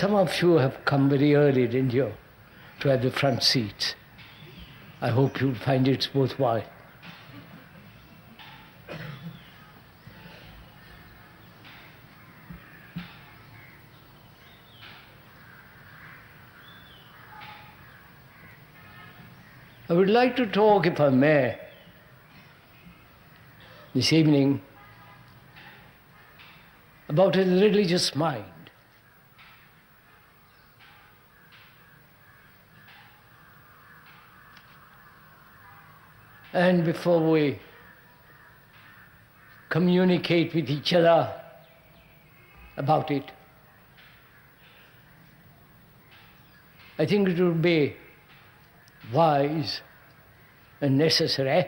Some of you have come very early, didn't you, to have the front seats. I hope you'll find it worthwhile. I would like to talk, if I may, this evening about a religious mind. And before we communicate with each other about it, I think it would be wise and necessary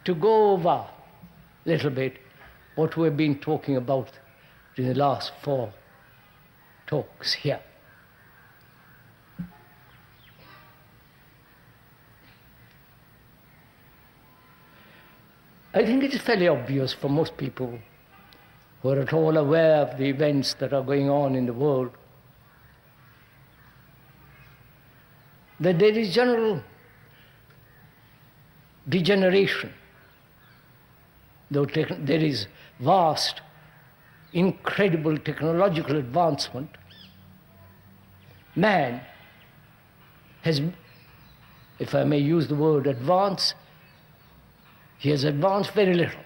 to go over a little bit what we've been talking about in the last 4 talks here. I think it is fairly obvious for most people who are at all aware of the events that are going on in the world that there is general degeneration, though there is vast, incredible technological advancement. Man has, if I may use the word advance, he has advanced very little.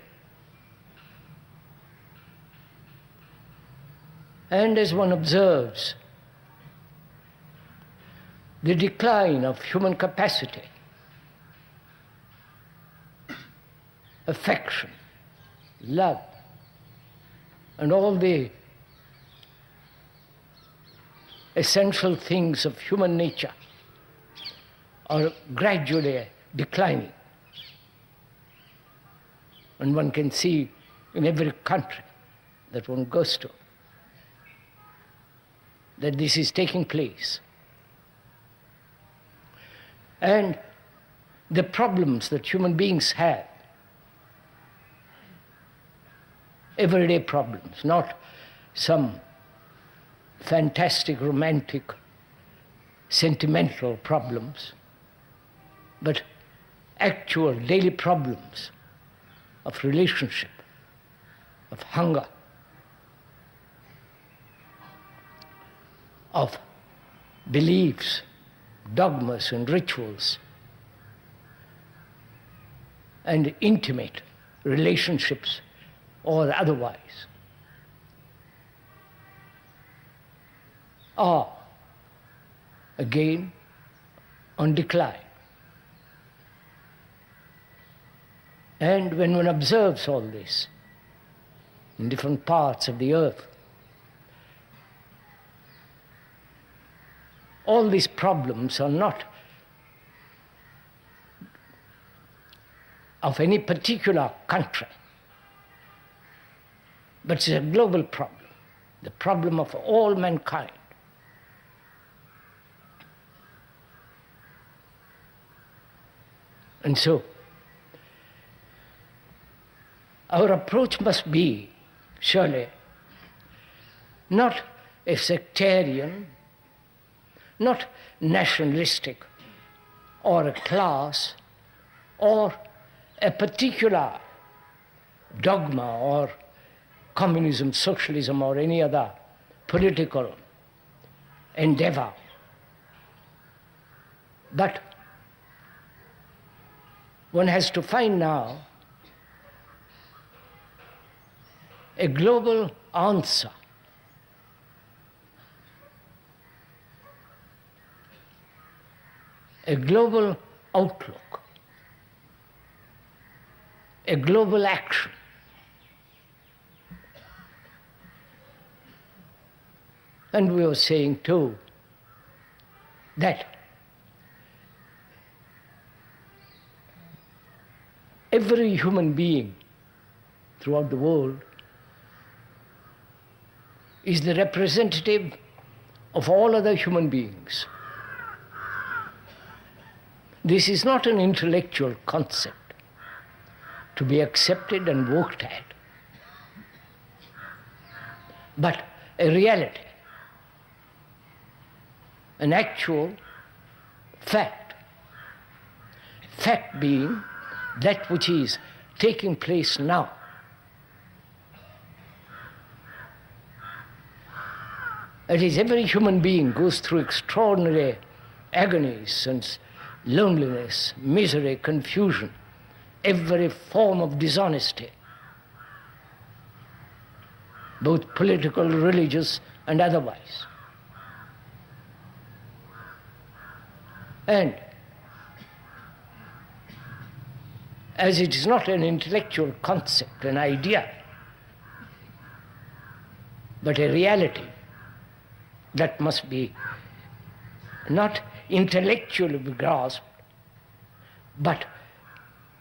And as one observes the decline of human capacity, affection, love, and all the essential things of human nature are gradually declining. And one can see in every country that one goes to that this is taking place. And the problems that human beings have, everyday problems, not some fantastic, romantic, sentimental problems, but actual daily problems of relationship, of hunger, of beliefs, dogmas and rituals, and intimate relationships or otherwise, are again on decline. And when one observes all this in different parts of the earth, all these problems are not of any particular country, but it's a global problem, the problem of all mankind. And so, our approach must be, surely, not a sectarian, not nationalistic, or a class, or a particular dogma, or communism, socialism, or any other political endeavor. But one has to find now a global answer a global outlook, a global action. And we were saying too that every human being throughout the world is the representative of all other human beings. This is not an intellectual concept to be accepted and worked at, but a reality, an actual fact. Fact being that which is taking place now. That is, every human being goes through extraordinary agonies and loneliness, misery, confusion, every form of dishonesty, both political, religious, and otherwise. And as it is not an intellectual concept, an idea, but a reality that must be not intellectually grasped, but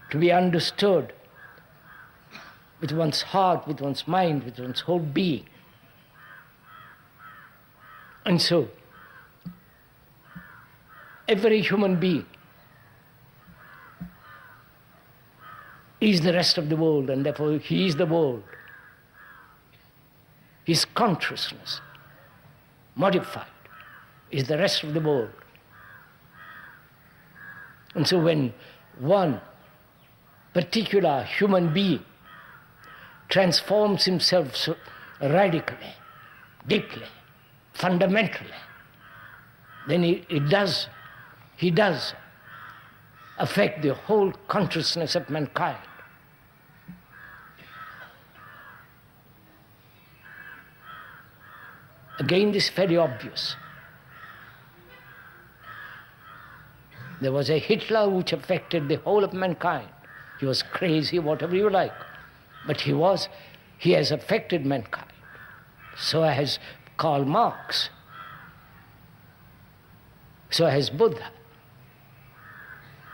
to be understood with one's heart, with one's mind, with one's whole being. And so, every human being is the rest of the world, and therefore he is the world. His consciousness, modified, is the rest of the world. And so when one particular human being transforms himself so radically, deeply, fundamentally, then he does affect the whole consciousness of mankind. Again, this is very obvious. There was a Hitler which affected the whole of mankind. He was crazy, whatever you like. But he has affected mankind. So has Karl Marx. So has Buddha.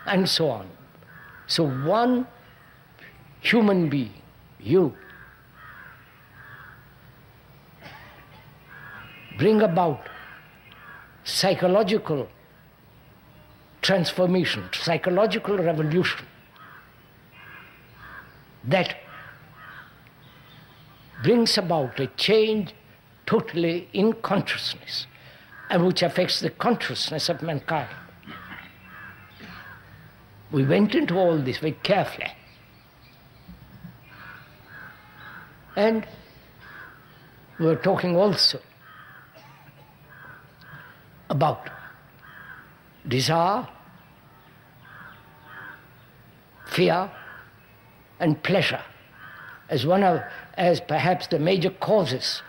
And so on. So one human being, you, bring about psychological transformation, psychological revolution that brings about a change totally in consciousness and which affects the consciousness of mankind. We went into all this very carefully. And we were talking also about desire, fear, and pleasure as perhaps the major causes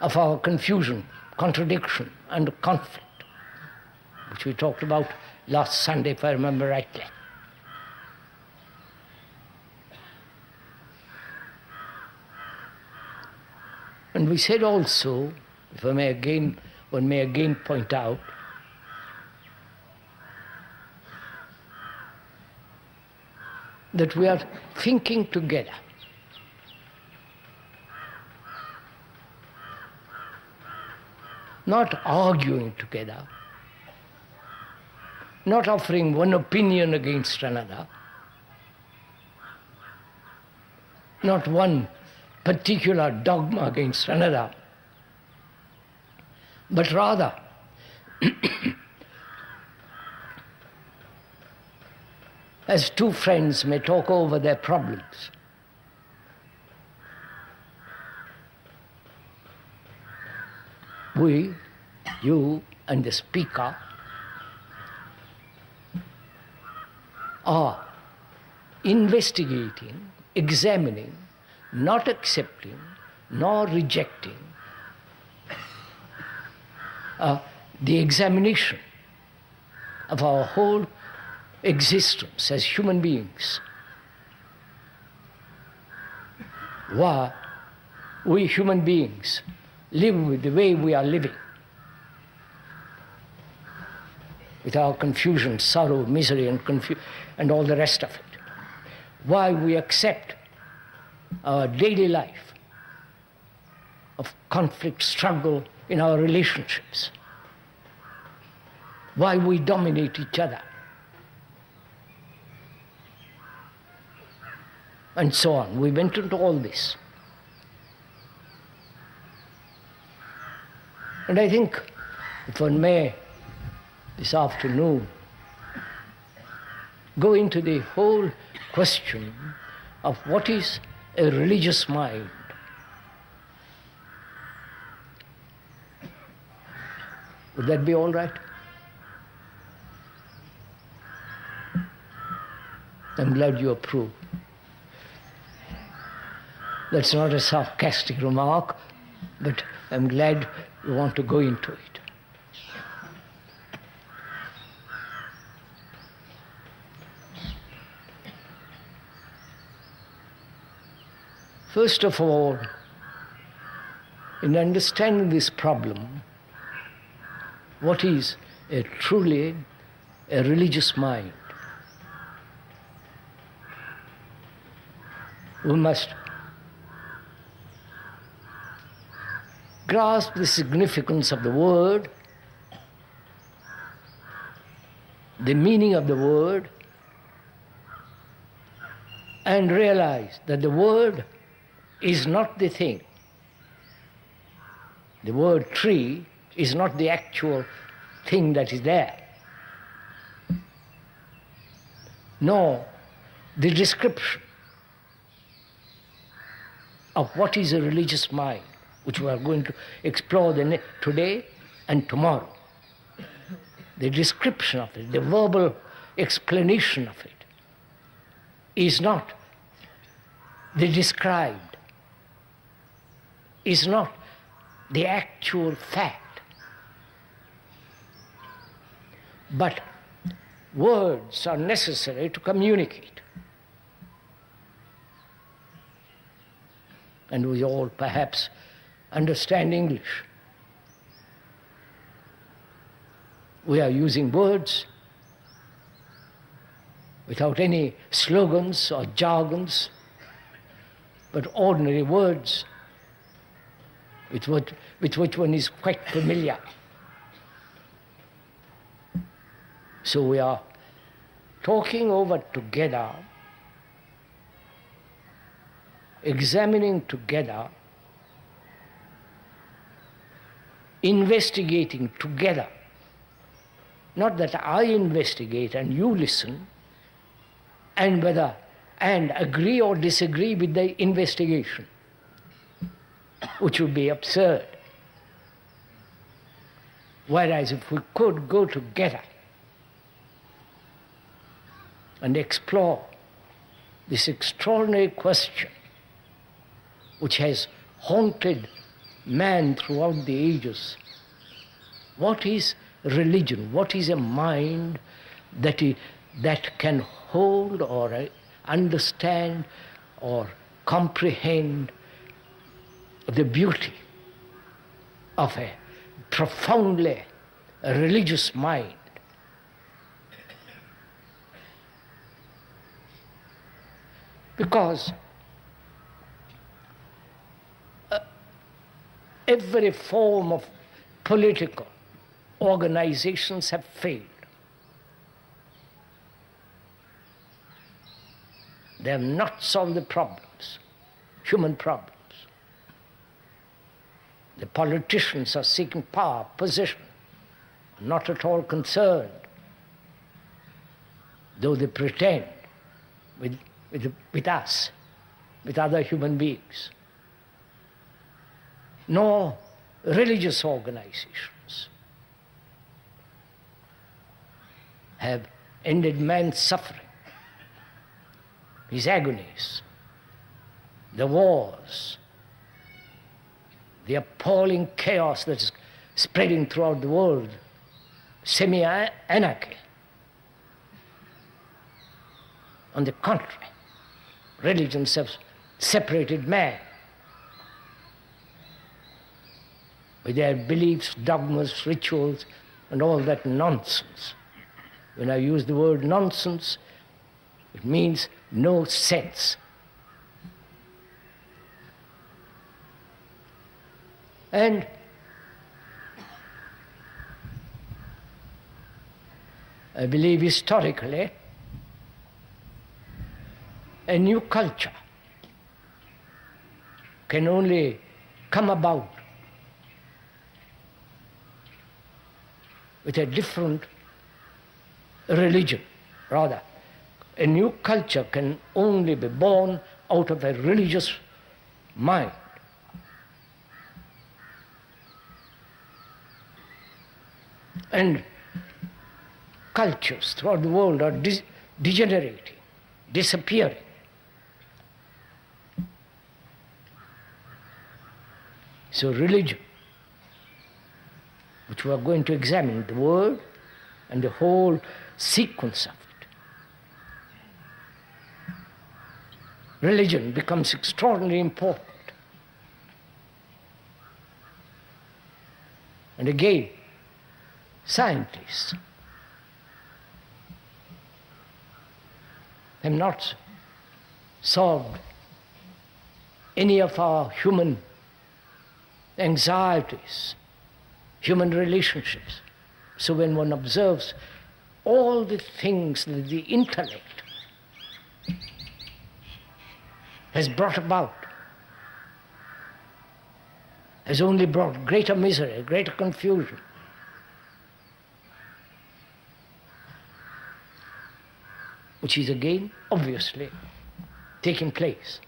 of our confusion, contradiction, and conflict, which we talked about last Sunday, if I remember rightly. And we said also, if one may again point out, that we are thinking together. Not arguing together, not offering one opinion against another, not one particular dogma against another, but rather as two friends may talk over their problems. We, you and the speaker, are investigating, examining, not accepting nor rejecting the examination of our whole existence as human beings. Why we human beings live with the way we are living, with our confusion, sorrow, misery, and all the rest of it. Why we accept our daily life of conflict, struggle in our relationships. Why we dominate each other. And so on. We went into all this. And I think, if one may, this afternoon, go into the whole question of what is a religious mind. Would that be all right? I'm glad you approve. That's not a sarcastic remark, but I'm glad you want to go into it. First of all, in understanding this problem, what is truly a religious mind? We must grasp the significance of the word, the meaning of the word, and realize that the word is not the thing. The word tree is not the actual thing that is there, nor the description of what is a religious mind, which we are going to explore today and tomorrow. The description of it, the verbal explanation of it, is not the described, is not the actual fact. But words are necessary to communicate. And we all perhaps understand English. We are using words without any slogans or jargons, but ordinary words with which one is quite familiar. So we are talking over together, examining together, investigating together. Not that I investigate and you listen, and agree or disagree with the investigation, which would be absurd. Whereas if we could go together and explore this extraordinary question which has haunted man throughout the ages, what is religion? What is a mind that can hold or understand or comprehend the beauty of a profoundly religious mind? Because every form of political organizations have failed. They have not solved the problems, human problems. The politicians are seeking power, position, not at all concerned, though they pretend, with us, with other human beings. Nor religious organizations have ended man's suffering, his agonies, the wars, the appalling chaos that is spreading throughout the world, semi-anarchy. On the contrary, religions have separated man with their beliefs, dogmas, rituals, and all that nonsense. When I use the word nonsense, it means no sense. And I believe historically, a new culture can only come about with a different religion. Rather, a new culture can only be born out of a religious mind. And cultures throughout the world are degenerating, disappearing. So religion, which we are going to examine, the word and the whole sequence of it. Religion becomes extraordinarily important. And again, scientists have not solved any of our human anxieties, human relationships. So when one observes all the things that the intellect has brought about, has only brought greater misery, greater confusion. Which is again, obviously, taking place.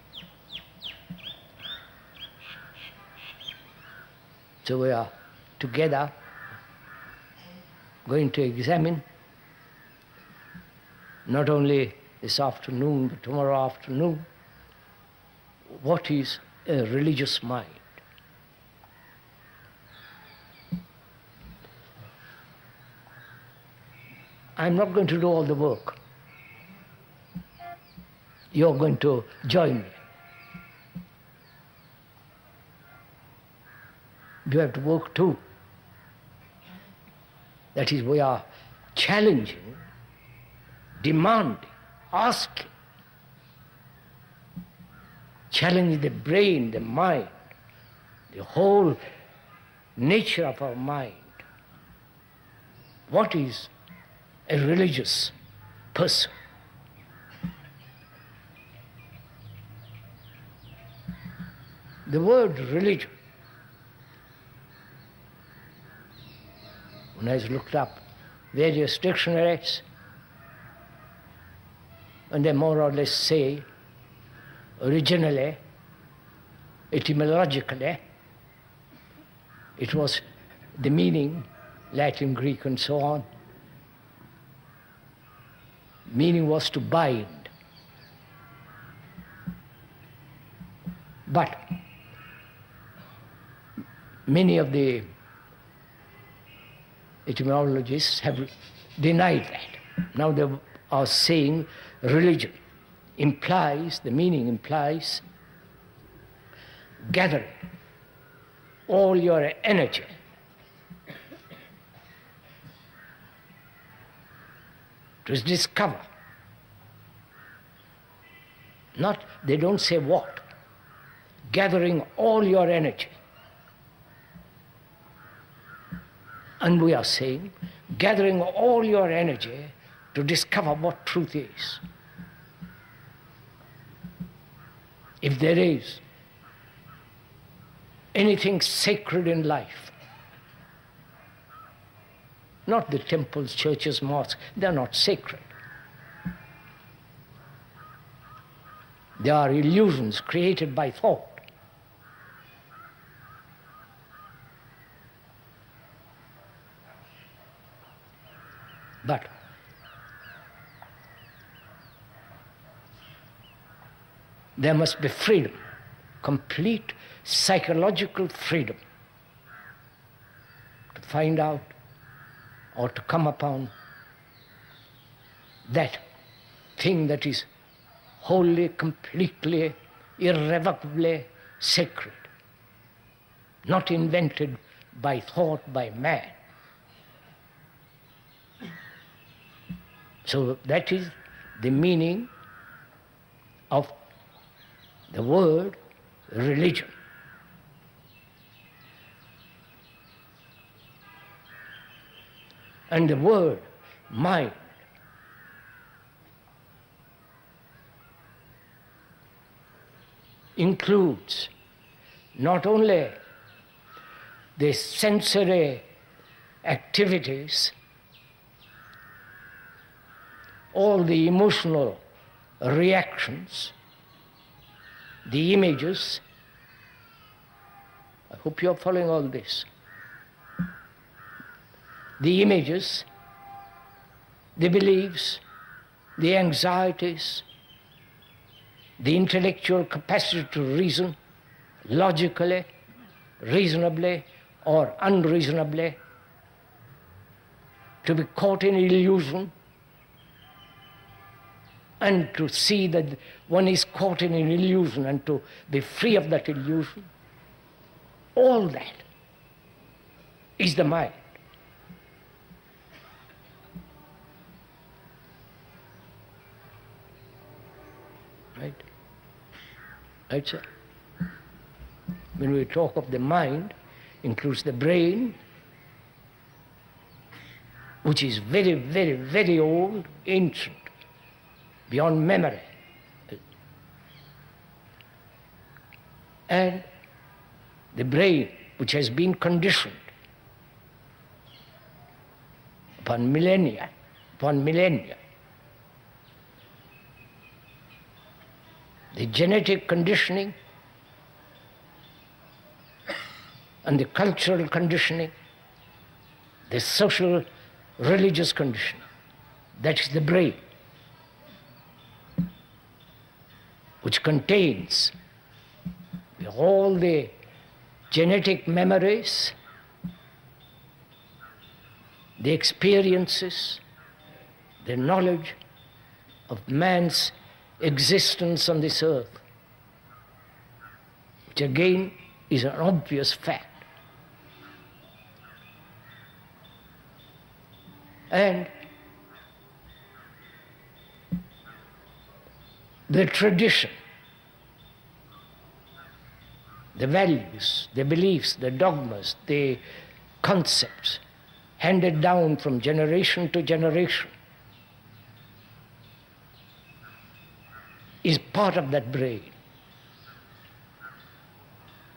So we are together going to examine not only this afternoon, but tomorrow afternoon, what is a religious mind. I'm not going to do all the work. You're going to join me. You have to work too. That is, we are challenging, demanding, asking, challenging the brain, the mind, the whole nature of our mind. What is a religious person? The word religion, when I looked up various dictionaries, and they more or less say, originally, etymologically, it was the meaning, Latin, Greek, and so on, meaning was to bind. But many of the etymologists have denied that. Now they are saying religion implies, the meaning implies gathering all your energy to discover. Not, they don't say what. Gathering all your energy. And we are saying, gathering all your energy to discover what truth is. If there is anything sacred in life, not the temples, churches, mosques, they are not sacred. They are illusions created by thought. But there must be freedom, complete psychological freedom to find out or to come upon that thing that is wholly, completely, irrevocably sacred, not invented by thought, by man. So that is the meaning of the word religion. And the word mind includes not only the sensory activities, all the emotional reactions, the images. I hope you are following all this. The images, the beliefs, the anxieties, the intellectual capacity to reason logically, reasonably or unreasonably, to be caught in illusion and to see that one is caught in an illusion and to be free of that illusion. All that is the mind. Right? Right, sir? When we talk of the mind, includes the brain, which is very, very, very old, ancient, beyond memory. And the brain, which has been conditioned upon millennia, the genetic conditioning and the cultural conditioning, the social, religious conditioning. That is the brain, which contains all the genetic memories, the experiences, the knowledge of man's existence on this earth, which again is an obvious fact. And the tradition, the values, the beliefs, the dogmas, the concepts handed down from generation to generation is part of that brain,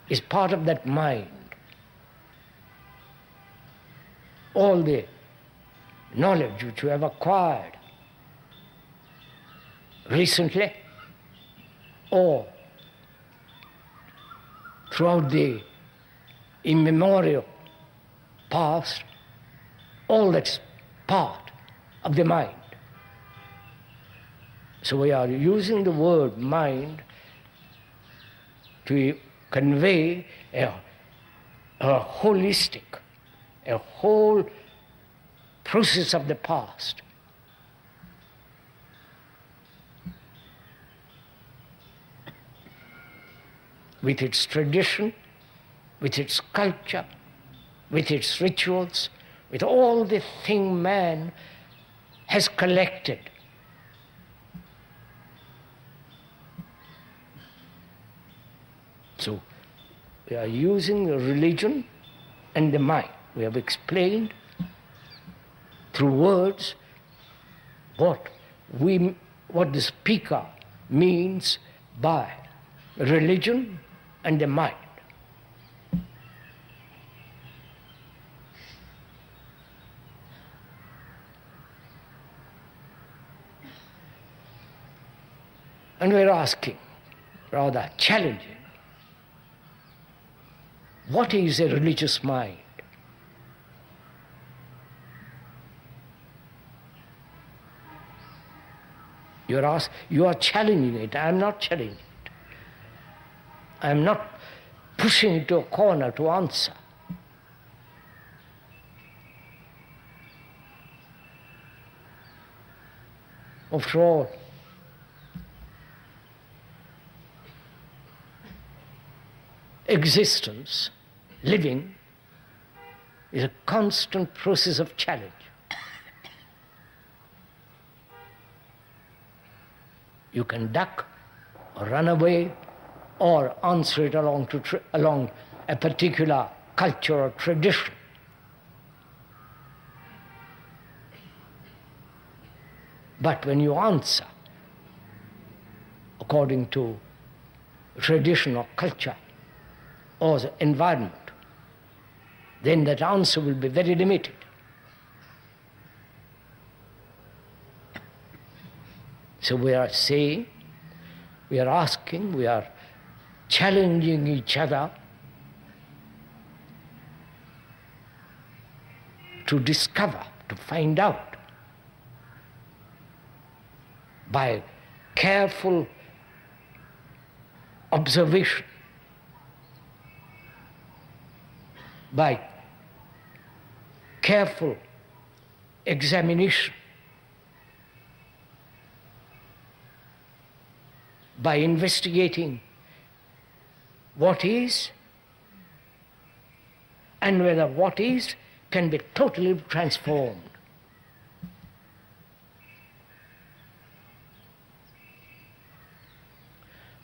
is part of that mind. All the knowledge which we have acquired recently or throughout the immemorial past, all that's part of the mind. So we are using the word mind to convey a holistic, a whole process of the past. With its tradition, with its culture, with its rituals, with all the thing man has collected. So we are using religion and the mind. We have explained through words what the speaker means by religion and the mind. And we're asking, rather challenging, what is a religious mind? You are challenging it. I am not challenging it. I am not pushing it to a corner to answer. After all, existence, living, is a constant process of challenge. You can duck or run away or answer it along a particular culture or tradition. But when you answer according to tradition or culture or the environment, then that answer will be very limited. So we are saying, we are asking, we are challenging each other to discover, to find out by careful observation, by careful examination, by investigating what is and whether what is can be totally transformed.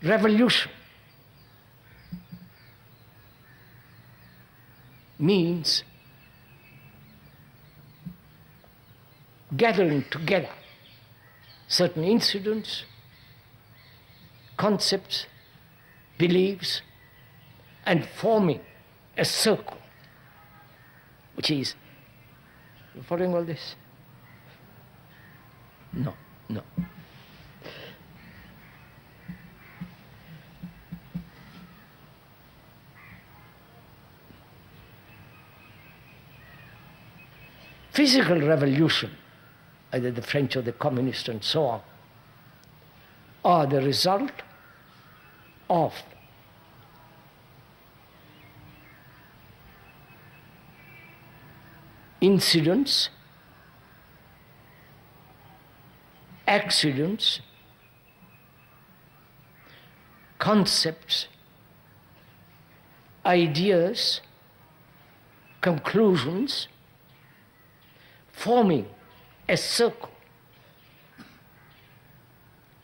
Revolution means gathering together certain incidents, concepts, beliefs, and forming a circle, which is, you following all this? No. Physical revolution, either the French or the communist and so on, are the result of incidents, accidents, concepts, ideas, conclusions, forming a circle.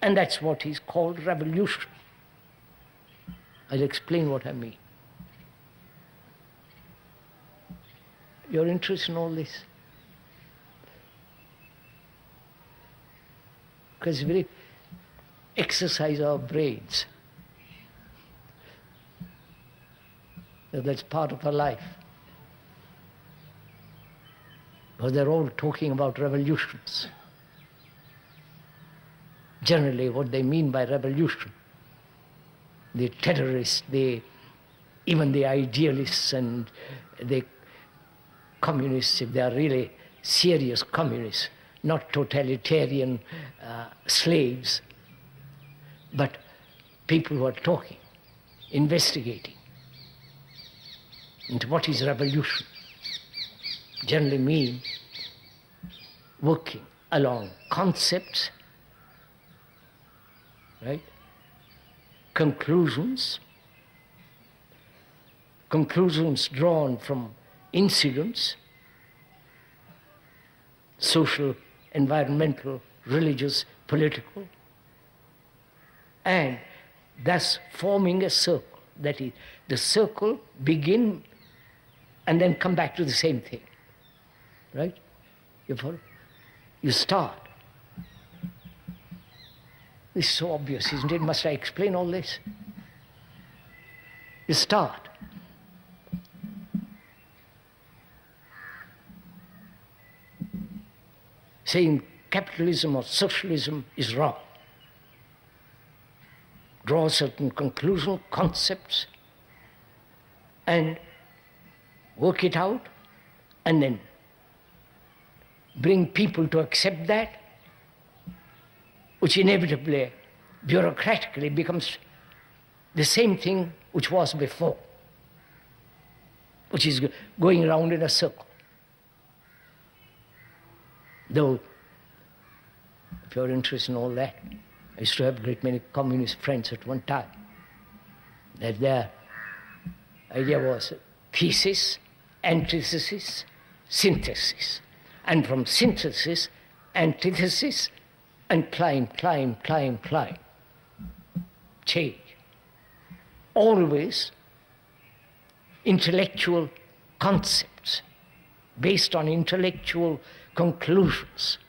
And that's what is called revolution. I'll explain what I mean. You're interested in all this? Because we exercise our brains. That's part of our life. Because they're all talking about revolutions. Generally, what they mean by revolution, the terrorists, even the idealists and the communists, if they are really serious communists, not totalitarian slaves, but people who are talking, investigating into what is revolution, generally mean working along concepts, right? Conclusions drawn from incidents, social, environmental, religious, political, and thus forming a circle. That is, the circle begin and then come back to the same thing, right? You follow? You start. This is so obvious, isn't it? Must I explain all this? You start. Saying capitalism or socialism is wrong. Draw certain conclusion, concepts, and work it out, and then bring people to accept that, which inevitably, bureaucratically becomes the same thing which was before, which is going around in a circle. Though, if you're interested in all that, I used to have a great many communist friends at one time, that their idea was thesis, antithesis, synthesis. And from synthesis, antithesis, and climb. Change. Always intellectual concepts based on intellectual conclusions.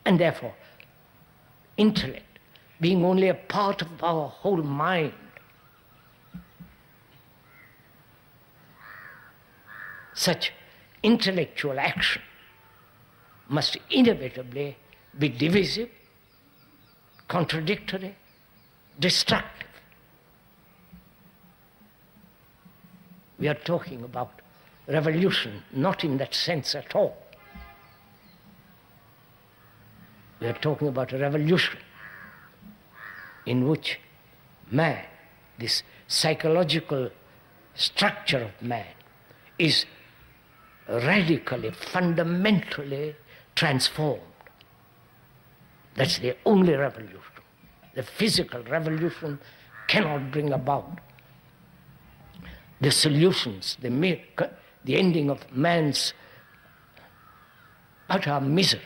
And therefore, intellect being only a part of our whole mind, such intellectual action must inevitably be divisive, contradictory, destructive. We are talking about revolution, not in that sense at all. We are talking about a revolution in which man, this psychological structure of man, is radically, fundamentally transformed. That's the only revolution. The physical revolution cannot bring about the solutions, the ending of man's utter misery.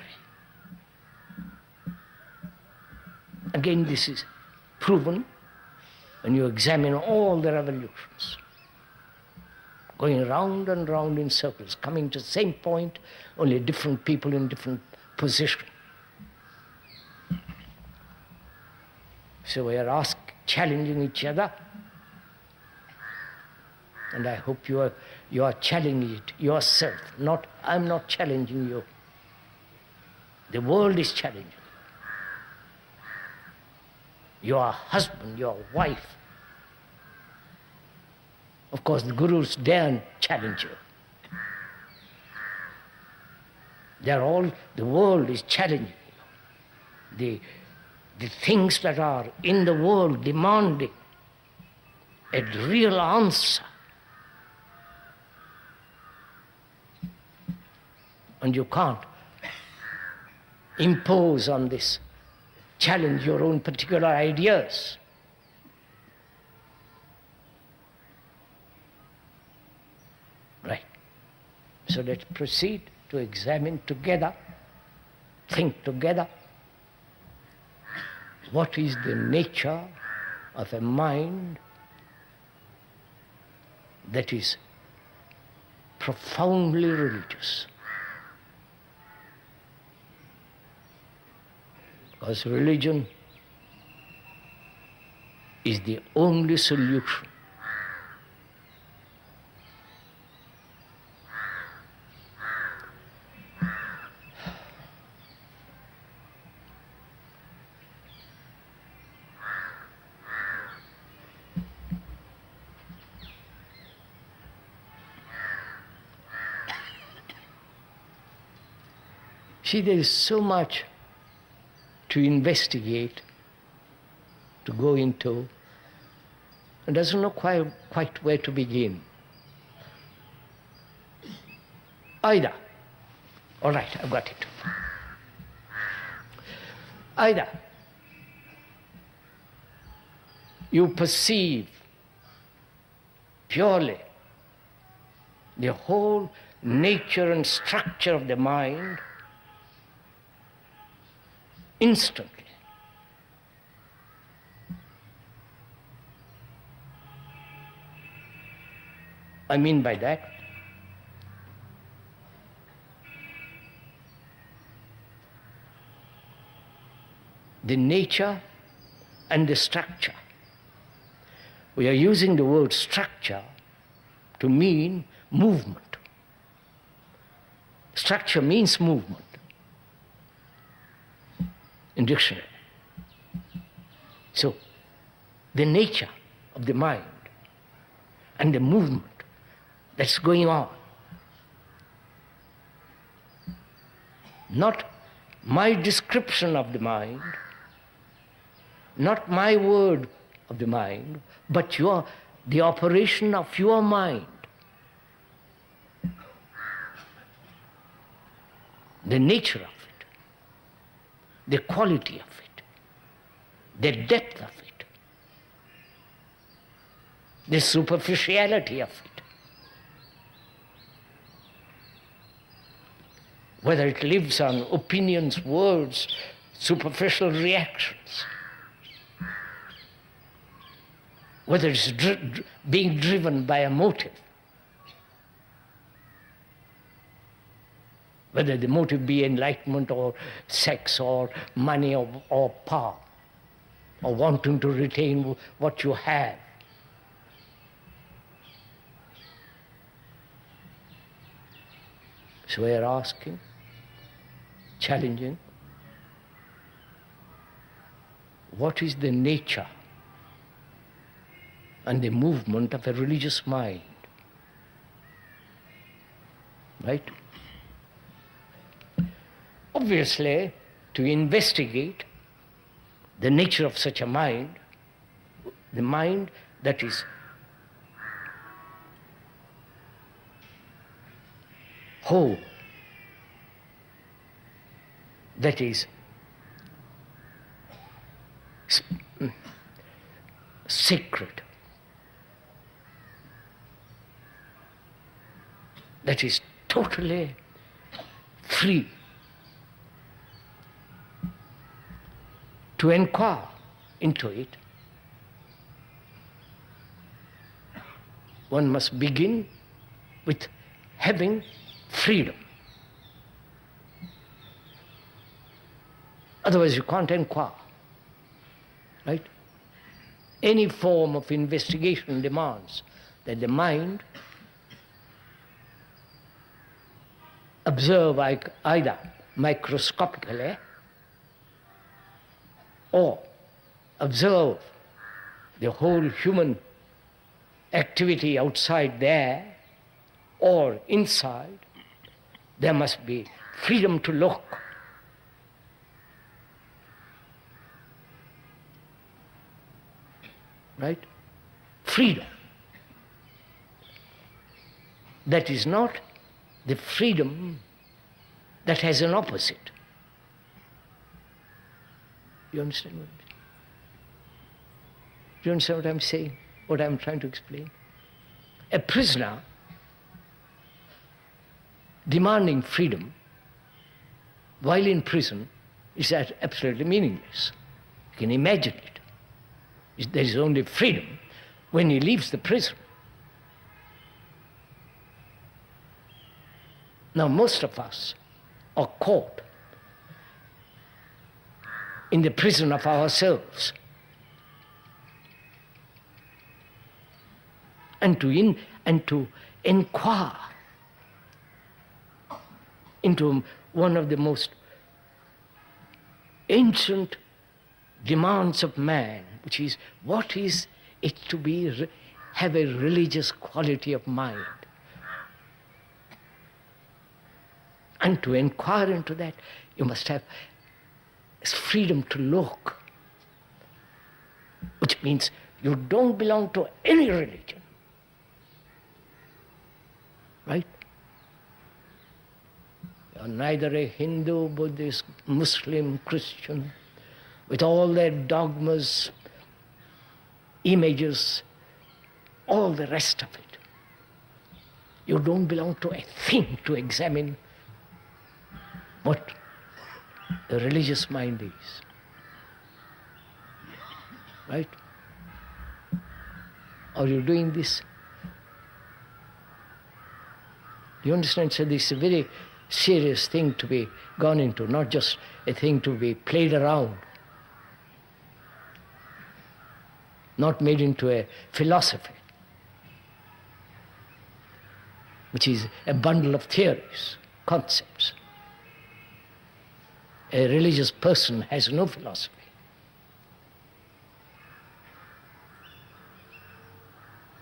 Again, this is proven when you examine all the revolutions, going round and round in circles, coming to the same point, only different people in different positions. So we are challenging each other, and I hope you are challenging it yourself. I'm not challenging you. The world is challenging. Your husband, your wife. Of course, the gurus daren't challenge you. The world is challenging you. The things that are in the world demanding a real answer. And you can't impose on this, challenge your own particular ideas. Right. So let's proceed to examine together, think together, what is the nature of a mind that is profoundly religious. Because religion is the only solution See, there is so much to investigate, to go into, and doesn't know quite where to begin. Either, all right, I've got it. Either you perceive purely the whole nature and structure of the mind instantly. I mean by that, the nature and the structure. We are using the word structure to mean movement. Structure means movement in dictionary. So, the nature of the mind and the movement that's going on. Not my description of the mind, not my word of the mind, but the operation of your mind. The nature of it, the quality of it, the depth of it, the superficiality of it. Whether it lives on opinions, words, superficial reactions, whether it's being driven by a motive, whether the motive be enlightenment or sex or money or power, or wanting to retain what you have. So we are asking, challenging, what is the nature and the movement of a religious mind? Right? Obviously, to investigate the nature of such a mind, the mind that is whole, that is sacred, that is totally free, to inquire into it, one must begin with having freedom. Otherwise you can't inquire. Right? Any form of investigation demands that the mind observe either microscopically or observe the whole human activity outside there or inside. There must be freedom to look. Right? Freedom. That is not the freedom that has an opposite. You understand what I'm saying? Do you understand what I'm saying? What I'm trying to explain? A prisoner demanding freedom while in prison is absolutely meaningless. You can imagine it. There is only freedom when he leaves the prison. Now most of us are caught in the prison of ourselves. And to inquire into one of the most ancient demands of man, which is, what is it to have a religious quality of mind? And to inquire into that, you must have freedom to look, which means you don't belong to any religion. Right? You are neither a Hindu, Buddhist, Muslim, Christian, with all their dogmas, images, all the rest of it. You don't belong to a thing to examine what the religious mind is. Right? Are you doing this? Do you understand? So this is a very serious thing to be gone into, not just a thing to be played around, not made into a philosophy, which is a bundle of theories, concepts. A religious person has no philosophy.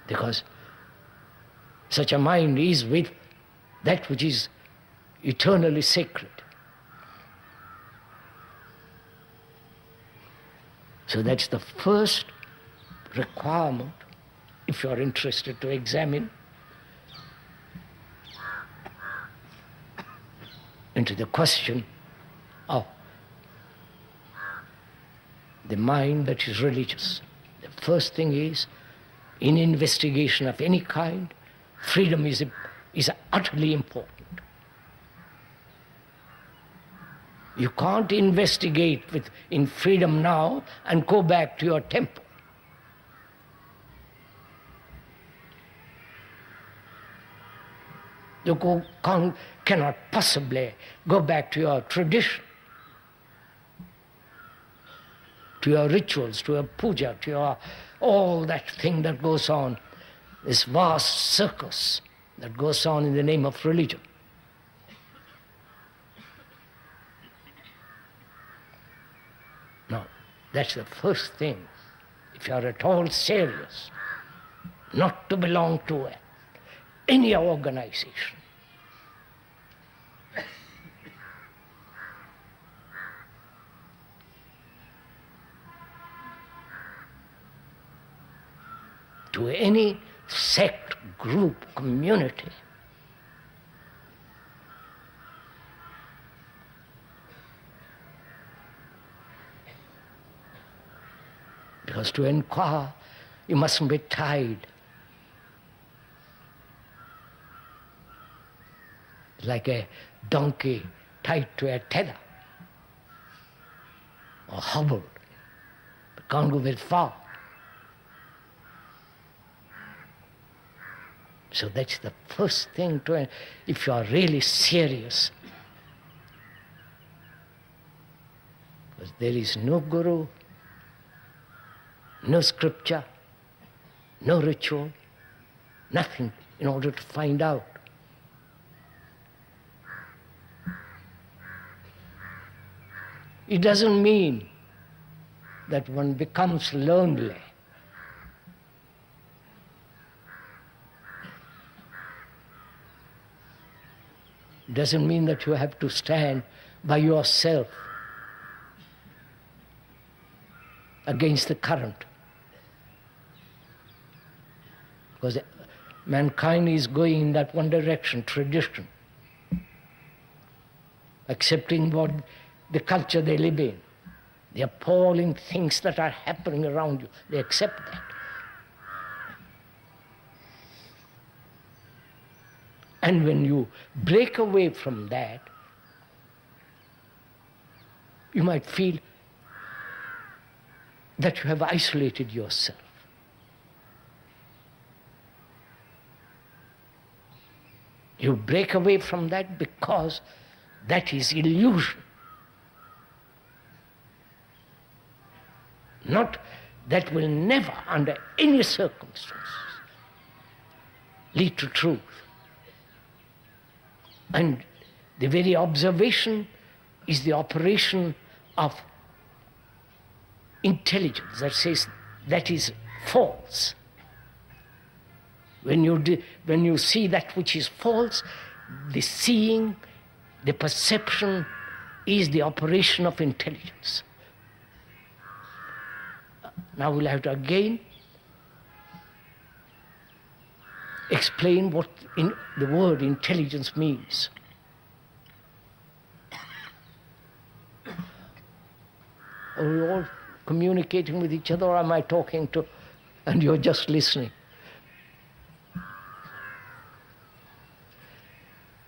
Because such a mind is with that which is eternally sacred. So that's the first requirement, if you are interested to examine into the question of the mind that is religious. The first thing is, in investigation of any kind, freedom is utterly important. You can't investigate in freedom now and go back to your temple. You cannot possibly go back to your tradition, to your rituals, to your puja, to your all that thing that goes on, this vast circus that goes on in the name of religion. That's the first thing. If you are at all serious, not to belong to any organization, to any sect, group, community, because to inquire, you mustn't be tied like a donkey tied to a tether or hobbled, but can't go very far. So that's the first thing to, if you are really serious. Because there is no guru, no scripture, no ritual, nothing in order to find out. It doesn't mean that one becomes lonely. It doesn't mean that you have to stand by yourself against the current. Because mankind is going in that one direction, tradition, accepting what the culture they live in, the appalling things that are happening around you. They accept that. And when you break away from that, you might feel that you have isolated yourself. You break away from that because that is illusion. Not that will never, under any circumstances, lead to truth. And the very observation is the operation of intelligence that says that is false. When you see that which is false, the seeing, the perception is the operation of intelligence. Now we'll have to again explain what the word intelligence means. Are we all communicating with each other, or am I talking to, and you're just listening?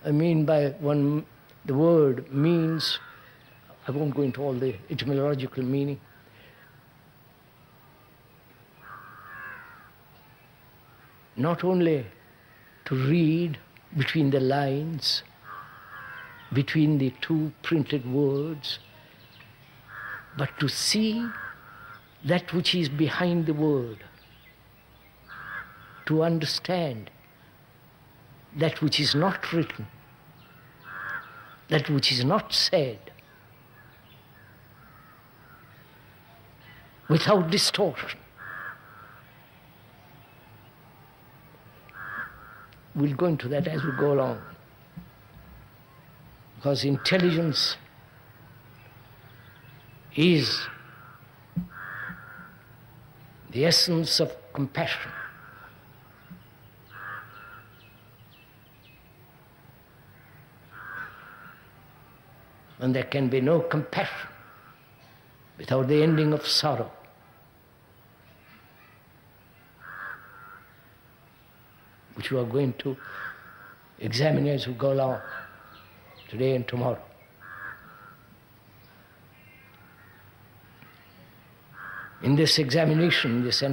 I mean by the word means, I won't go into all the etymological meaning. Not only to read between the lines, between the two printed words, but to see that which is behind the word, to understand that which is not written, that which is not said, without distortion. We'll go into that as we go along. Because intelligence is the essence of compassion. And there can be no compassion without the ending of sorrow. Which we are going to examine as we go along, today and tomorrow. In this examination, this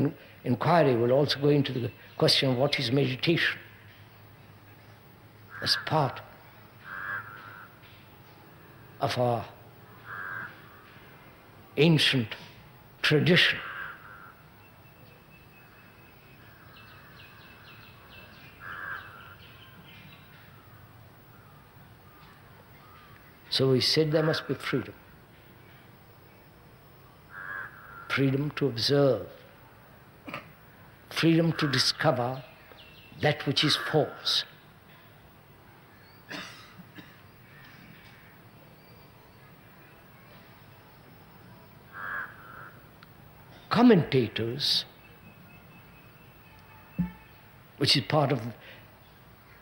inquiry will also go into the question of what is meditation as part of our ancient tradition. So we said there must be freedom. freedom to observe, freedom to discover that which is false. Commentators, which is part of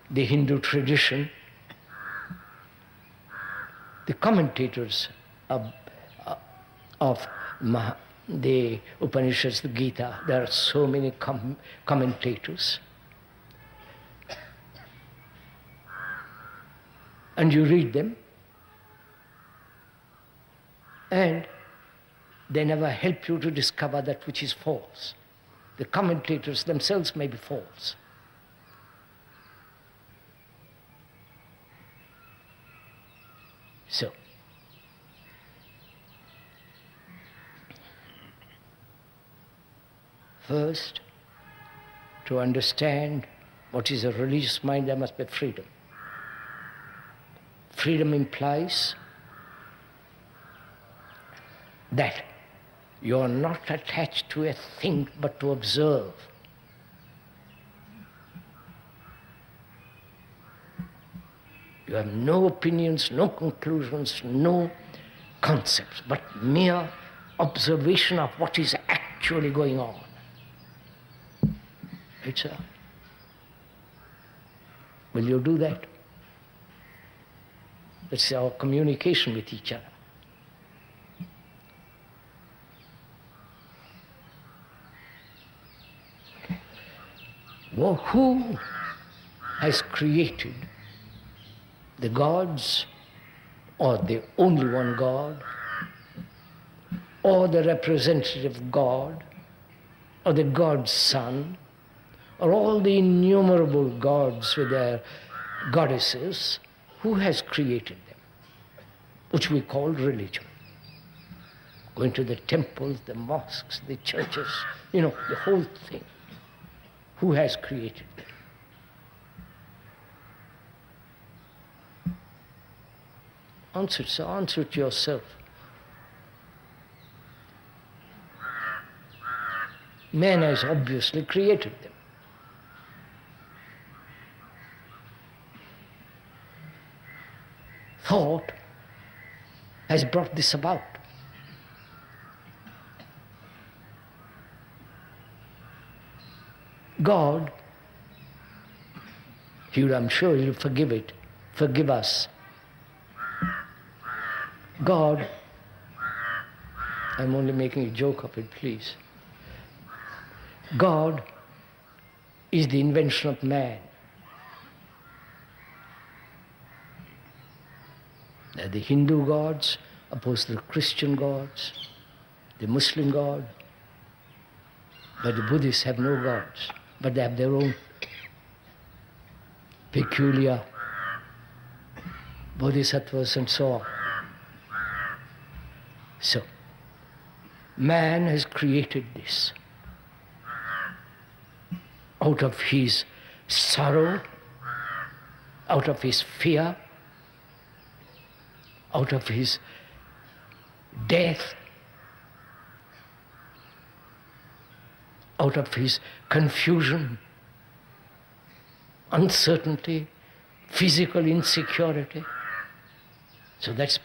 the Hindu tradition, the commentators of the Upanishads, the Gita, there are so many commentators. And you read them, and they never help you to discover that which is false. The commentators themselves may be false. So, first, to understand what is a religious mind, there must be freedom. Freedom implies that you are not attached to a thing but to observe. You have no opinions, no conclusions, no concepts, but mere observation of what is actually going on. It's a... Will you do that? That's our communication with each other. Well, who has created the gods, or the only one God, or the representative God, or the God's Son, or all the innumerable gods with their goddesses? Who has created them? Which we call religion. Going to the temples, the mosques, the churches, the whole thing. Who has created them? Answer it yourself. Man has obviously created them. Thought has brought this about. God, I'm sure He'll forgive us. God, I'm only making a joke of it, please. God is the invention of man. The Hindu gods opposed to the Christian gods, the Muslim God, but the Buddhists have no gods, but they have their own peculiar bodhisattvas and so on. So, man has created this out of his sorrow, out of his fear, out of his death, out of his confusion, uncertainty, physical insecurity. So that's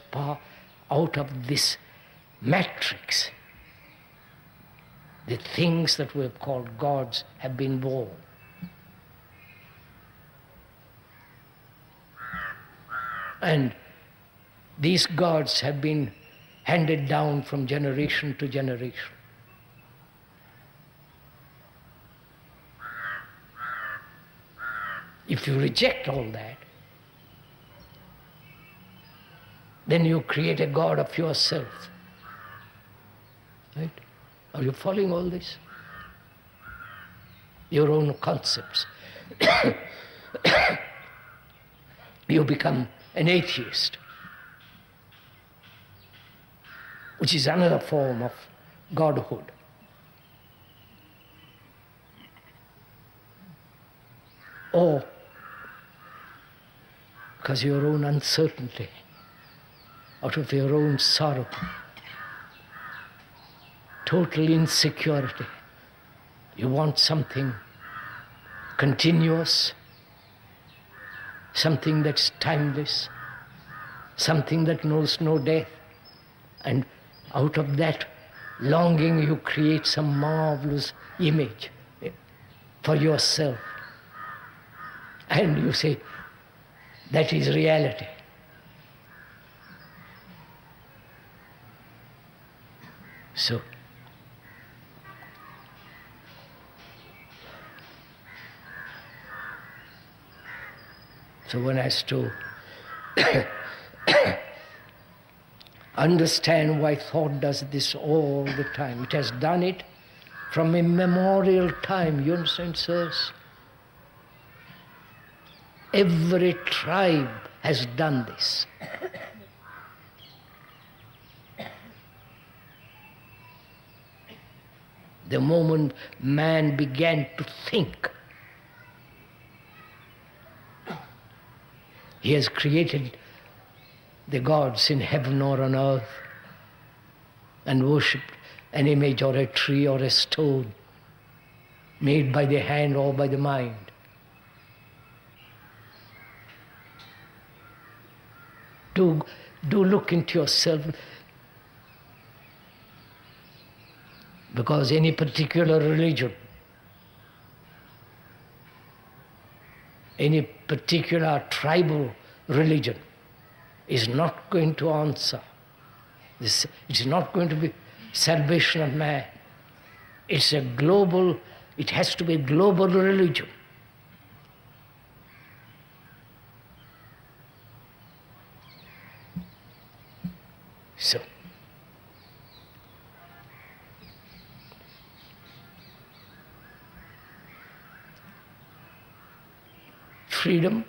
out of this matrix. The things that we have called gods have been born. And these gods have been handed down from generation to generation. If you reject all that, then you create a god of yourself. Right? Are you following all this? Your own concepts. You become an atheist, which is another form of godhood. Or because your own uncertainty, out of your own sorrow, total insecurity. You want something continuous, something that's timeless, something that knows no death. And out of that longing you create some marvelous image for yourself. And you say, that is reality. So, one has to understand why thought does this all the time. It has done it from immemorial time, you understand, sirs? Every tribe has done this. The moment man began to think, he has created the gods in heaven or on earth and worshipped an image or a tree or a stone made by the hand or by the mind. Do look into yourself, because any particular religion, any particular tribal religion is not going to answer this. It's not going to be salvation of man. It's a global, it has to be a global religion. So, freedom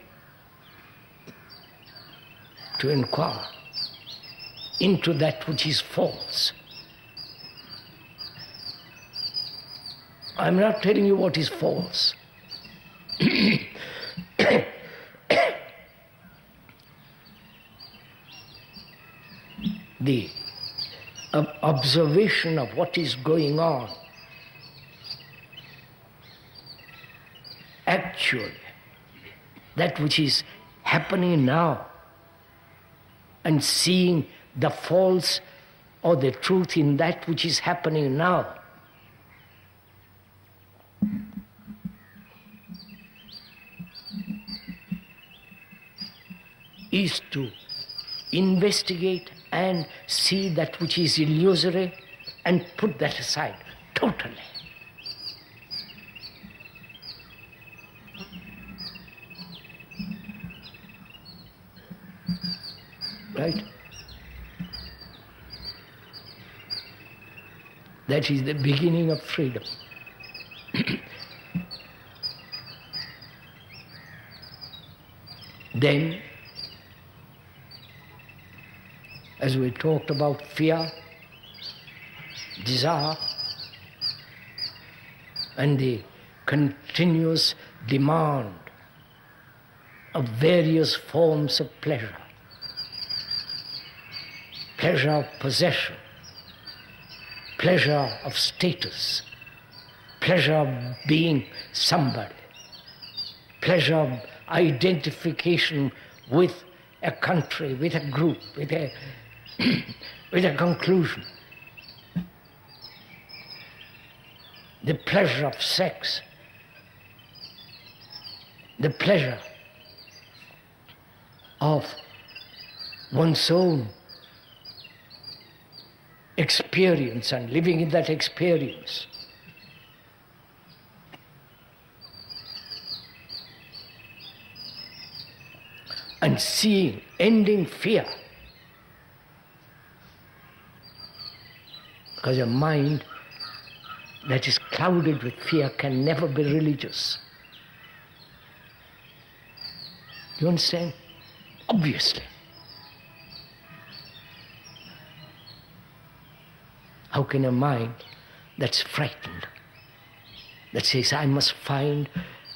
to inquire into that which is false. I'm not telling you what is false. The observation of what is going on actually, that which is happening now, and seeing the false or the truth in that which is happening now. Is to investigate and see that which is illusory and put that aside totally. Right? That is the beginning of freedom. Then, as we talked about fear, desire, and the continuous demand of various forms of pleasure, pleasure of possession, pleasure of status, pleasure of being somebody, pleasure of identification with a country, with a group, with a conclusion. The pleasure of sex, the pleasure of one's own experience and living in that experience. And seeing, ending fear. Because a mind that is clouded with fear can never be religious. You understand? Obviously. How can a mind that's frightened, that says, I must find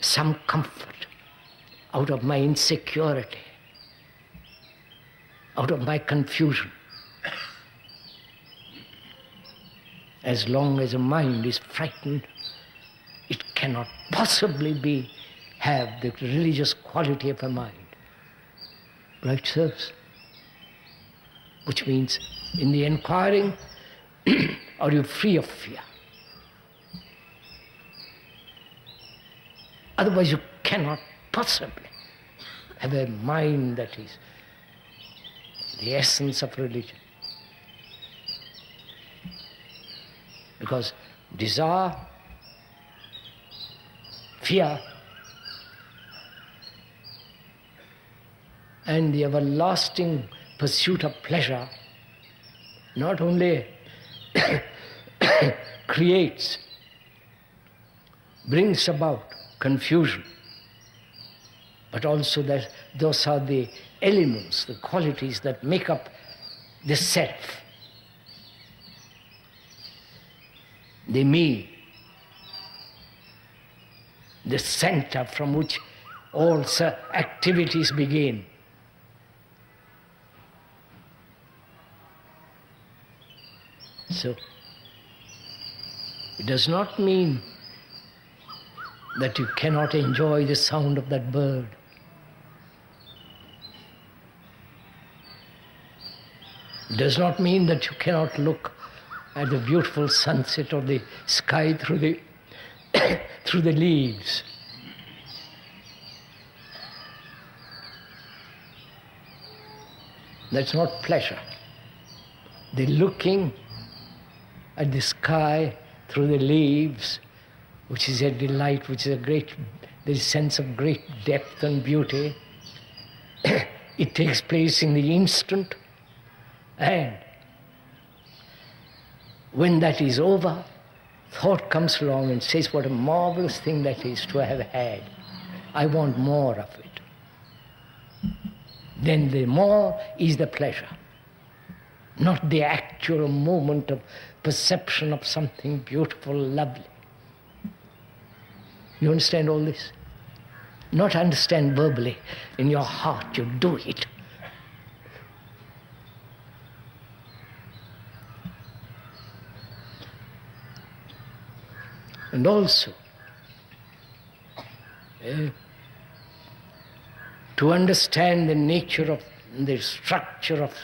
some comfort out of my insecurity, out of my confusion, As long as a mind is frightened, it cannot possibly have the religious quality of a mind. Right, sirs? Which means, in the inquiring, are you free of fear? Otherwise you cannot possibly have a mind that is the essence of religion. Because desire, fear, and the everlasting pursuit of pleasure not only brings about confusion, but also that those are the elements, the qualities that make up the self. The me, the center from which all activities begin. So, it does not mean that you cannot enjoy the sound of that bird. It does not mean that you cannot look at the beautiful sunset or the sky through the through the leaves. That's not pleasure. The looking at the sky through the leaves, which is a delight, which is the sense of great depth and beauty. It takes place in the instant, and when that is over, thought comes along and says, what a marvelous thing that is to have had. I want more of it. Then the more is the pleasure, not the actual moment of perception of something beautiful, lovely. You understand all this? Not understand verbally. In your heart, you do it. And also, to understand the nature of the structure of,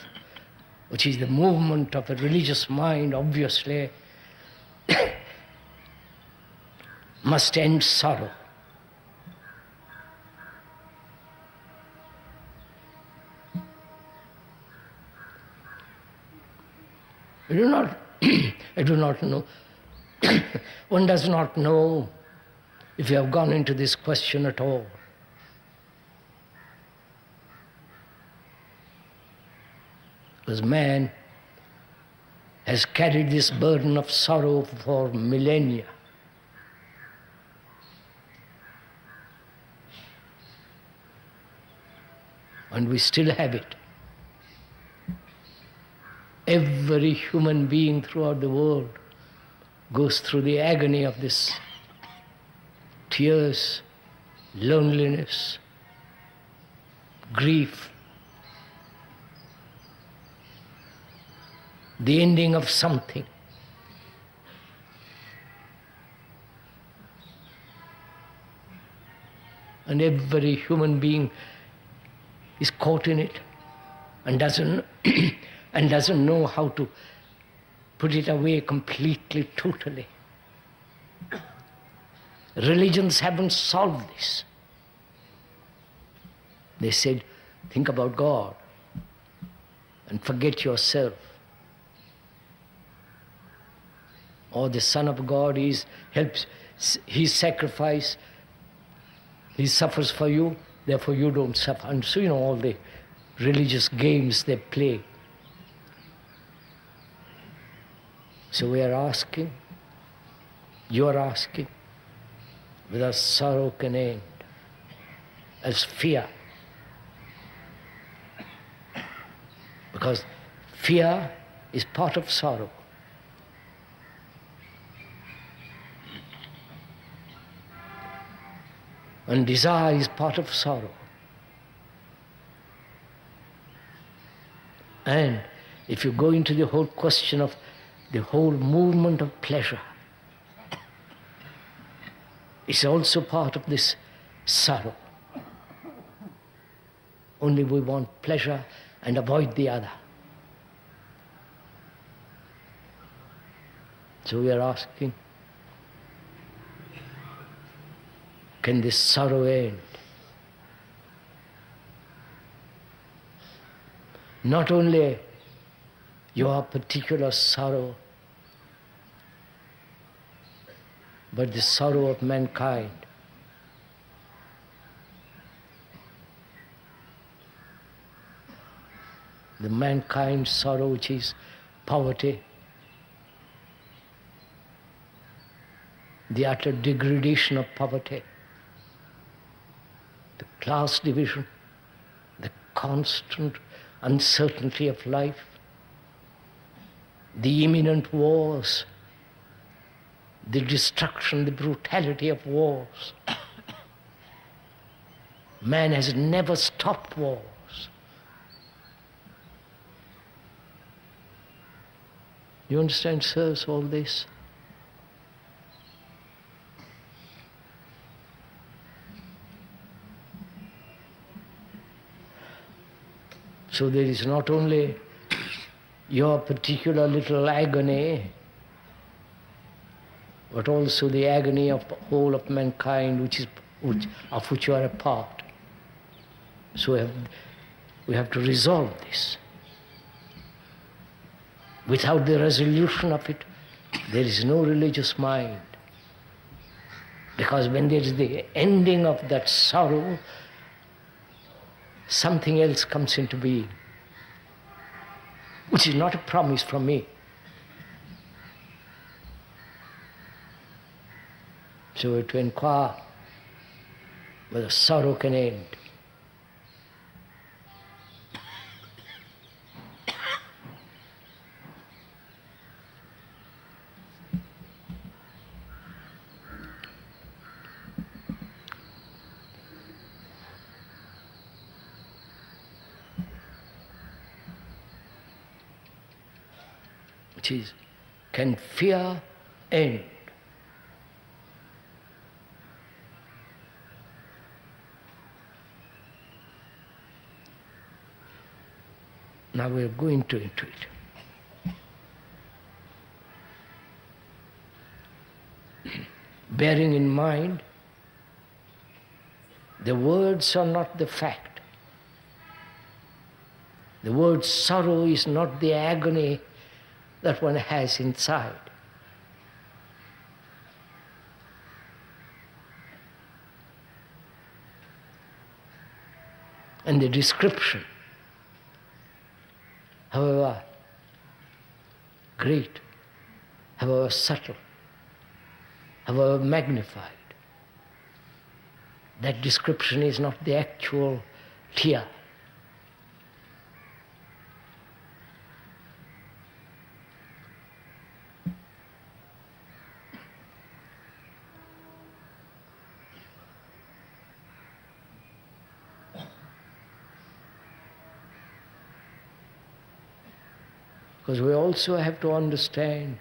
which is the movement of a religious mind, obviously, must end sorrow. I do not know. One does not know if you have gone into this question at all. Because man has carried this burden of sorrow for millennia. And we still have it. Every human being throughout the world goes through the agony of this tears, loneliness, grief, the ending of something. And every human being is caught in it and doesn't know how to put it away completely, totally. Religions haven't solved this. They said, think about God and forget yourself. Or the Son of God helps, His sacrifice, He suffers for you, therefore you don't suffer. And so, all the religious games they play. So we are asking, you are asking, whether sorrow can end as fear. Because fear is part of sorrow. And desire is part of sorrow. And if you go into the whole question of the whole movement of pleasure is also part of this sorrow. Only we want pleasure and avoid the other. So we are asking, can this sorrow end? Not only your particular sorrow, but the sorrow of mankind. The mankind's sorrow, which is poverty, the utter degradation of poverty, the class division, the constant uncertainty of life, the imminent wars, the destruction, the brutality of wars. Man has never stopped wars. You understand, sirs, all this? So there is not only your particular little agony, but also the agony of the whole of mankind, of which you are a part. So we have to resolve this. Without the resolution of it, there is no religious mind. Because when there is the ending of that sorrow, something else comes into being, which is not a promise from me. So we have to inquire whether sorrow can end. Which is, can fear end? Now we are going into it. Bearing in mind, the words are not the fact. The word sorrow is not the agony that one has inside. And the description, however great, however subtle, however magnified, that description is not the actual tear. Because we also have to understand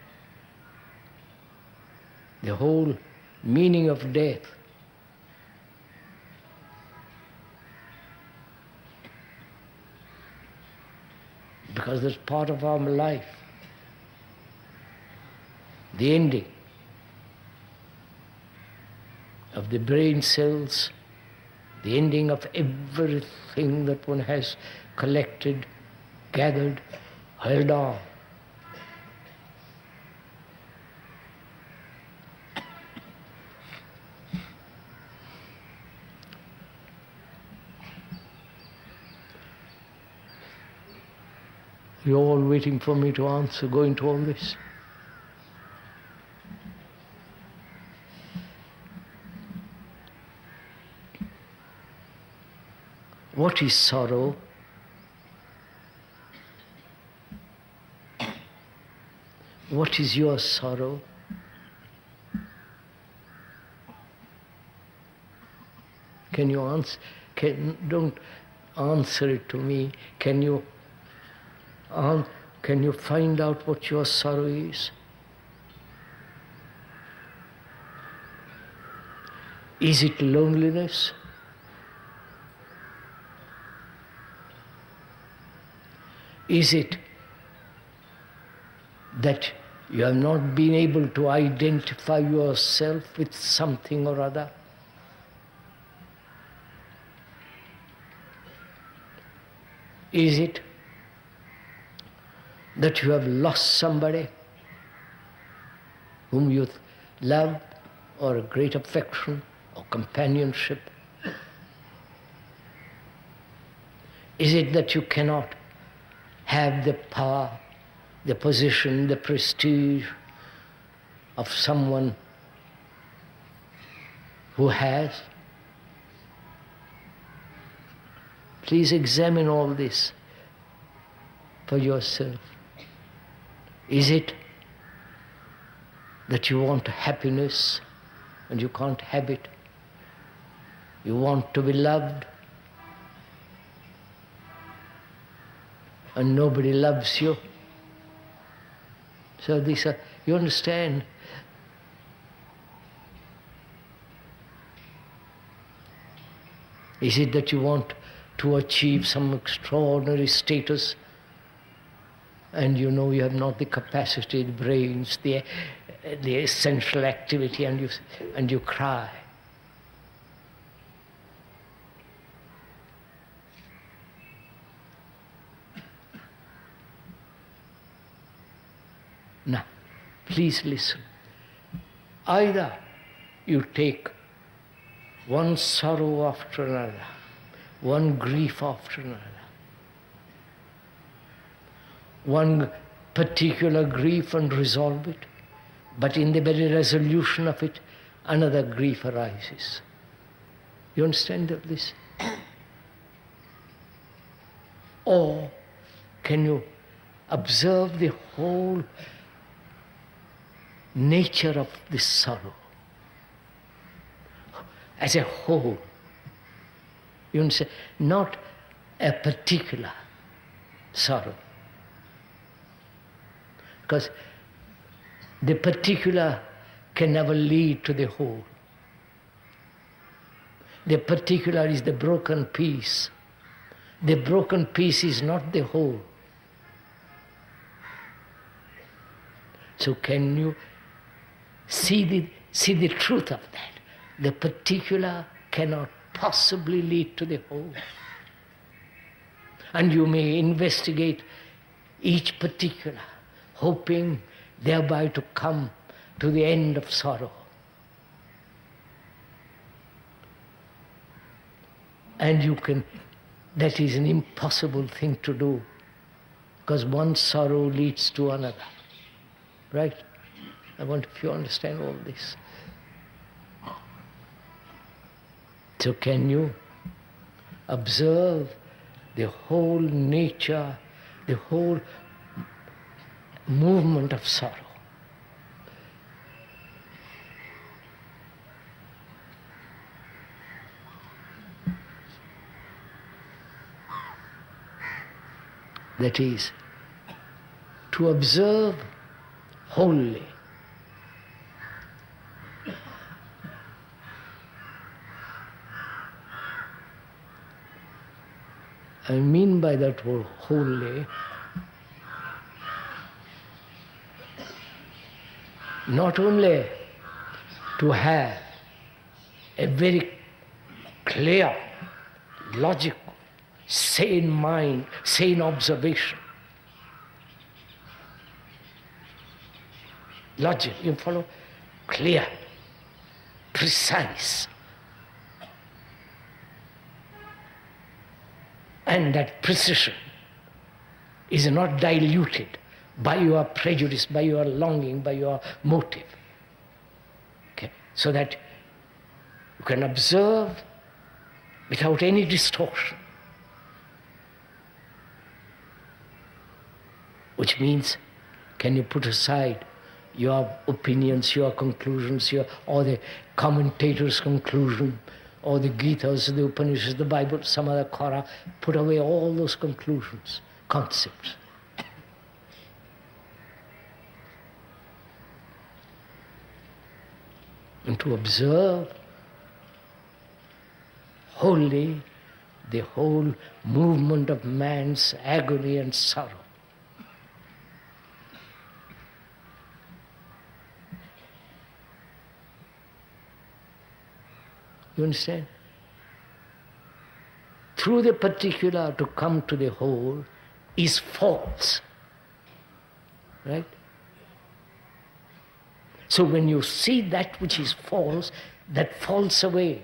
the whole meaning of death. Because that's part of our life. The ending of the brain cells, the ending of everything that one has collected, gathered, held on. You're all waiting for me to answer, go into all this. What is sorrow? What is your sorrow? Can you answer? Don't answer it to me. Can you Can you find out what your sorrow is? Is it loneliness? Is it that you have not been able to identify yourself with something or other? Is it that you have lost somebody whom you loved, or a great affection or companionship? Is it that you cannot have the power, the position, the prestige of someone who has? Please examine all this for yourself. Is it that you want happiness and you can't have it? You want to be loved and nobody loves you. So these are, you understand? Is it that you want to achieve some extraordinary status and you know you have not the capacity, the brains, the essential activity, and you cry? Now, please listen. Either you take one sorrow after another, one grief after another, one particular grief and resolve it, but in the very resolution of it, another grief arises. You understand this? Or can you observe the whole nature of this sorrow as a whole? You understand? Not a particular sorrow. Because the particular can never lead to the whole. The particular is the broken piece. The broken piece is not the whole. So can you see the truth of that? The particular cannot possibly lead to the whole. And you may investigate each particular, hoping thereby to come to the end of sorrow. And you can, that is an impossible thing to do, because one sorrow leads to another. Right? I want if you understand all this. So can you observe the whole nature, the whole movement of sorrow? That is, to observe wholly. I mean by that word wholly, not only to have a very clear, logical, sane mind, sane observation. Logic, you follow? Clear, precise. And that precision is not diluted by your prejudice, by your longing, by your motive. Okay? So that you can observe without any distortion. Which means, can you put aside your opinions, your conclusions, or the commentator's conclusion, or the Gitas, the Upanishads, the Bible, some other Korah, put away all those conclusions, concepts. and to observe wholly the whole movement of man's agony and sorrow. You understand? Through the particular to come to the whole is false. Right? So when you see that which is false, that falls away.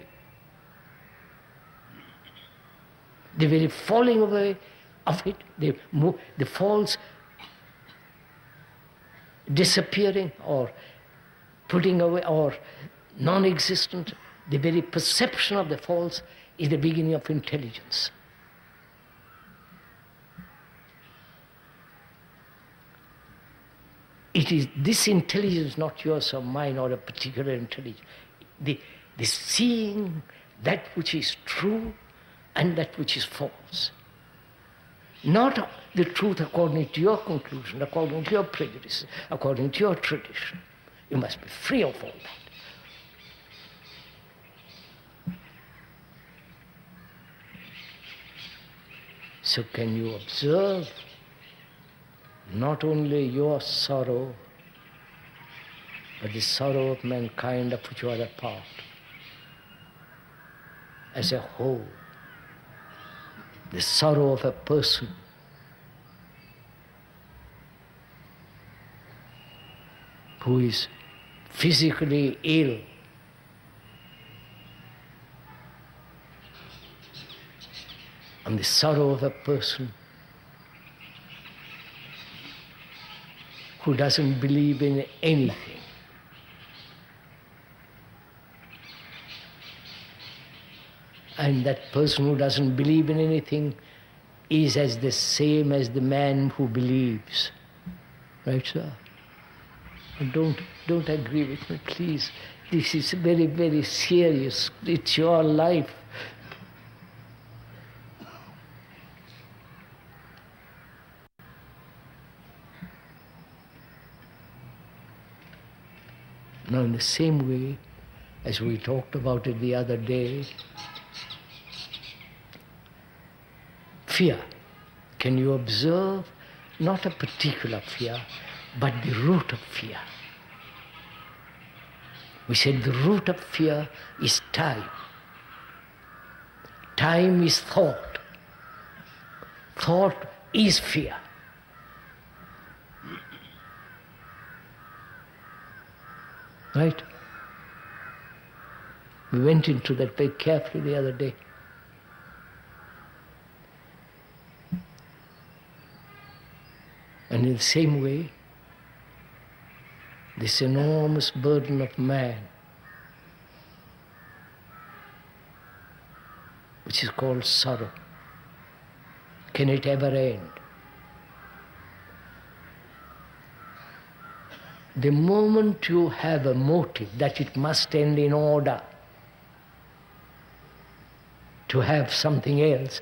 The very falling away of it, the false disappearing or putting away or non-existent, the very perception of the false is the beginning of intelligence. It is this intelligence, not yours or mine or a particular intelligence. The seeing that which is true and that which is false. Not the truth according to your conclusion, according to your prejudice, according to your tradition. You must be free of all that. So can you observe not only your sorrow, but the sorrow of mankind of which you are a part, as a whole, the sorrow of a person who is physically ill, and the sorrow of a person who doesn't believe in anything. And that person who doesn't believe in anything is as the same as the man who believes. Right, sir? And don't agree with me, please. This is very, very serious. It's your life. Now, in the same way, as we talked about it the other day, fear. Can you observe not a particular fear, but the root of fear? We said the root of fear is time. Time is thought. Thought is fear. Right? We went into that very carefully the other day. And in the same way, this enormous burden of man, which is called sorrow, can it ever end? The moment you have a motive that it must end in order to have something else,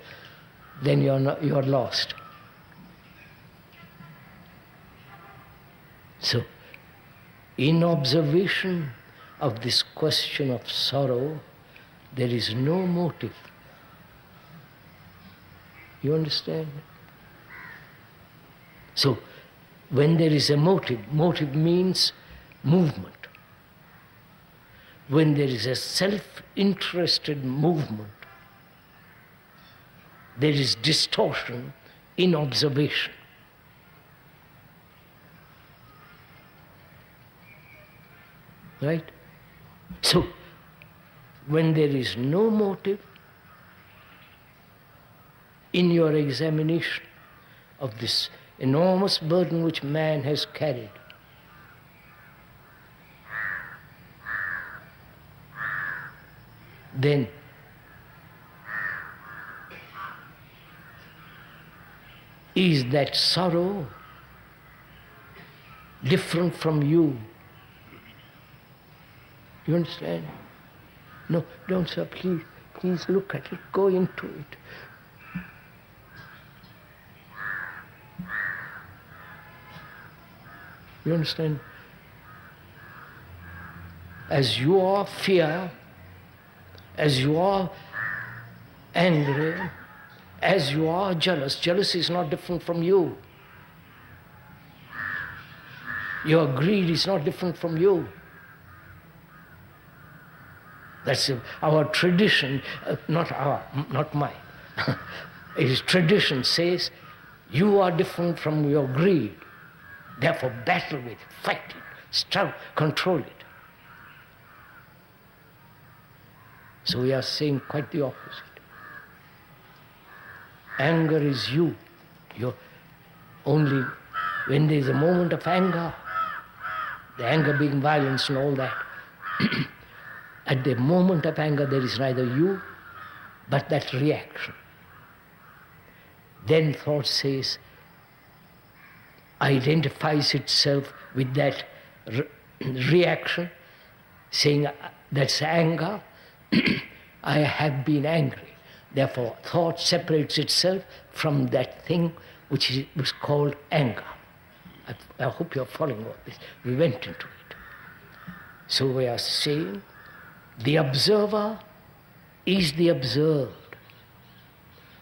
then you're lost. So, in observation of this question of sorrow, there is no motive. You understand? So, when there is a motive, motive means movement. When there is a self-interested movement, there is distortion in observation. Right? So, when there is no motive in your examination of this enormous burden which man has carried, then is that sorrow different from you? You understand? No, don't, sir, please look at it, go into it. You understand? as you are fear, as you are angry, as you are jealous. Jealousy is not different from you. Your greed is not different from you. That's our tradition, not mine. His tradition says, you are different from your greed. Therefore, battle with it, fight it, struggle, control it. So we are saying quite the opposite. Anger is you. You're only when there is a moment of anger, the anger being violence and all that, at the moment of anger there is neither you but that reaction. Then thought says, identifies itself with that reaction, saying that's anger, I have been angry. Therefore thought separates itself from that thing which was called anger. I hope you're following all this. We went into it. So we are saying the observer is the observed.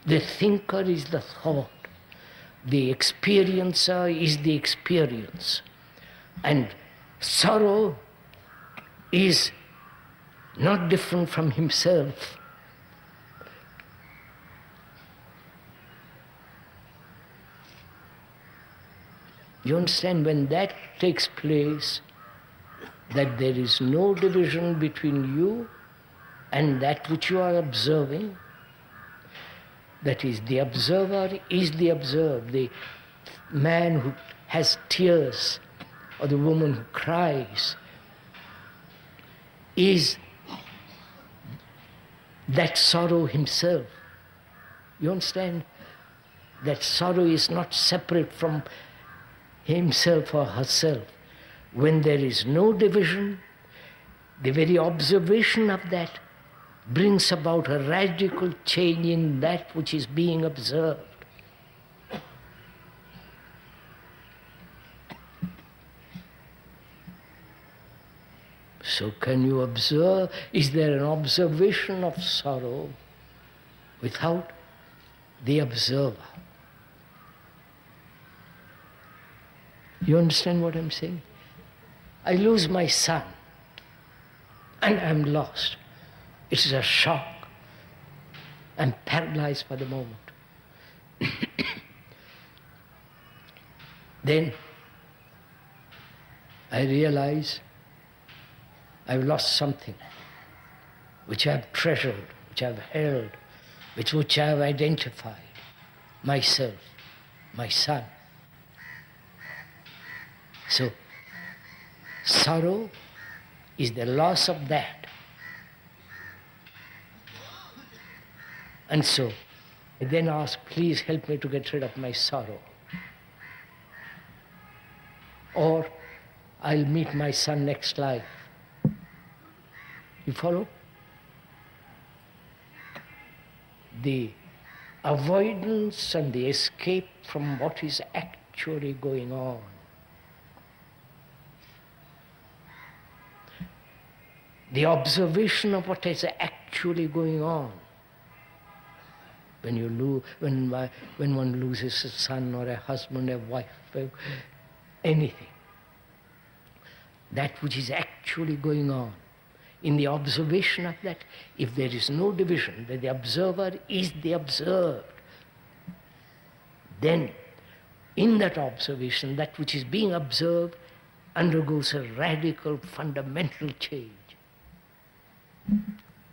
The thinker is the thought. The experiencer is the experience. And sorrow is not different from himself. You understand, when that takes place, that there is no division between you and that which you are observing. That is, the observer is the observed. The man who has tears or the woman who cries is that sorrow himself. You understand? That sorrow is not separate from himself or herself. When there is no division, the very observation of that brings about a radical change in that which is being observed. So can you observe? Is there an observation of sorrow without the observer? You understand what I'm saying? I lose my son and I'm lost. It is a shock. I'm paralyzed for the moment. Then I realize I've lost something which I've treasured, which I've held, with which I've identified myself, my son. So, sorrow is the loss of that. And so, I then ask, please help me to get rid of my sorrow. Or, I'll meet my son next life. You follow? The avoidance and the escape from what is actually going on. The observation of what is actually going on. When one loses a son or a husband, a wife, anything. That which is actually going on. In the observation of that, if there is no division, that the observer is the observed, then in that observation, that which is being observed undergoes a radical, fundamental change.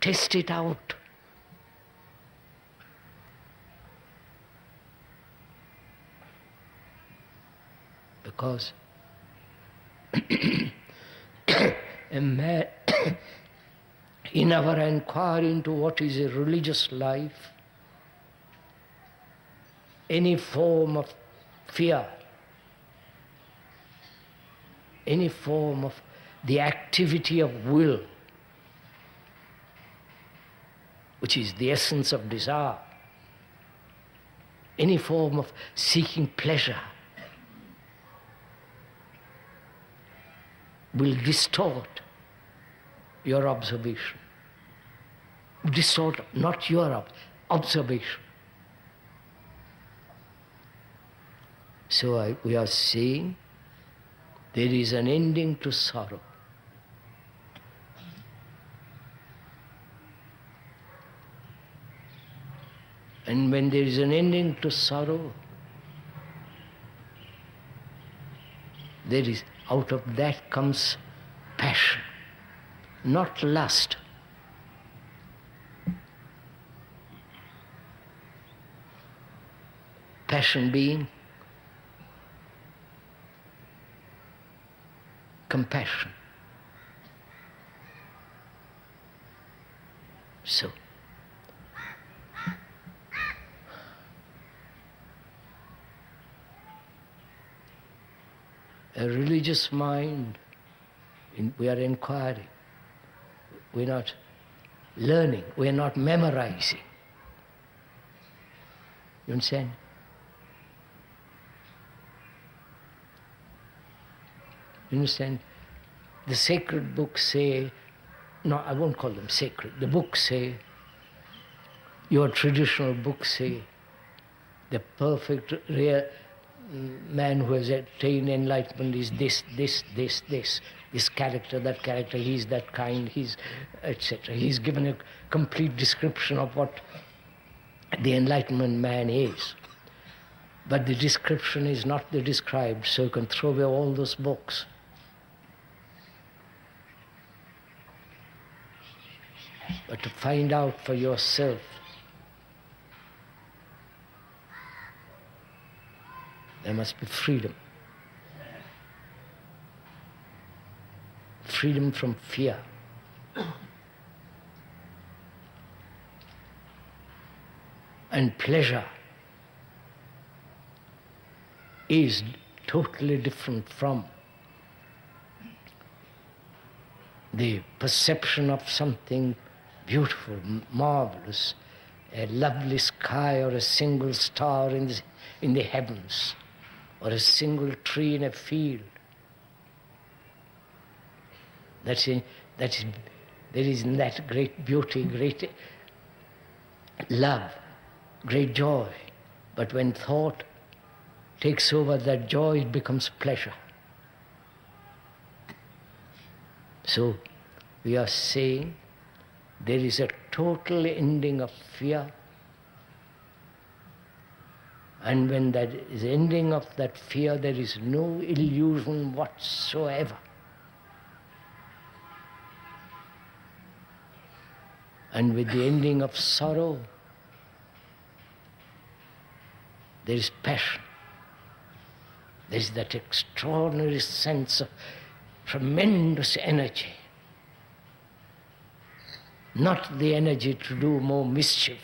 Test it out. Because a man, in our inquiry into what is a religious life, any form of fear, any form of the activity of will, which is the essence of desire, any form of seeking pleasure, will distort your observation. Distort, not your observation. So we are saying there is an ending to sorrow. And when there is an ending to sorrow, there is, out of that comes passion, not lust. Passion being compassion. So, a religious mind, we are inquiring. We're not learning, we're not memorizing. You understand? You understand? The sacred books say, no, I won't call them sacred. The books say, your traditional books say, the perfect real man who has attained enlightenment is this character, that character, he's that kind, he's etc. He's given a complete description of what the enlightenment man is. But the description is not the described, so you can throw away all those books. But to find out for yourself, there must be freedom. Freedom from fear. And pleasure is totally different from the perception of something beautiful, marvelous, a lovely sky or a single star in the heavens, or a single tree in a field. There is in that great beauty, great love, great joy. But when thought takes over that joy, it becomes pleasure. So we are saying there is a total ending of fear, and when that is ending of that fear, there is no illusion whatsoever. And with the ending of sorrow, there is passion. There is that extraordinary sense of tremendous energy. Not the energy to do more mischief.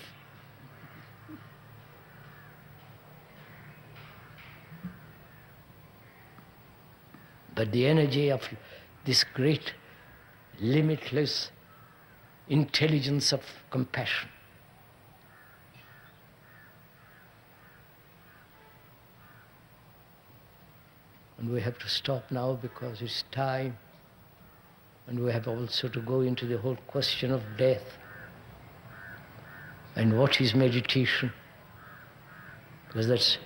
But the energy of this great, limitless intelligence of compassion. And we have to stop now because it's time. And we have also to go into the whole question of death. And what is meditation? Because that's,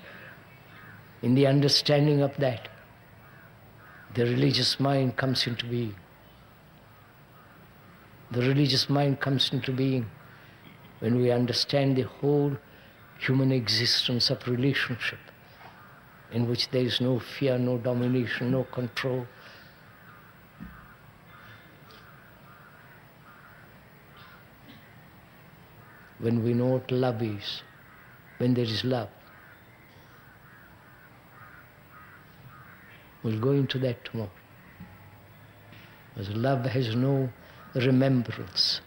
in the understanding of that, the religious mind comes into being. The religious mind comes into being when we understand the whole human existence of relationship, in which there is no fear, no domination, no control. When we know what love is, when there is love. We'll go into that tomorrow. Because love has no remembrance.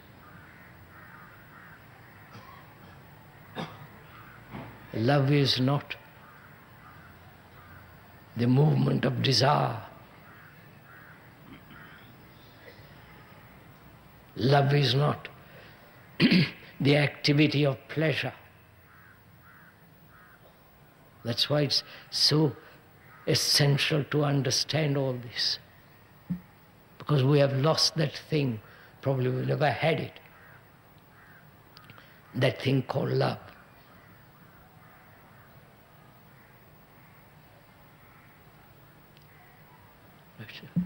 Love is not the movement of desire. Love is not the activity of pleasure. That's why it's so essential to understand all this. Because we have lost that thing probably we never had it. That thing called love. That's it.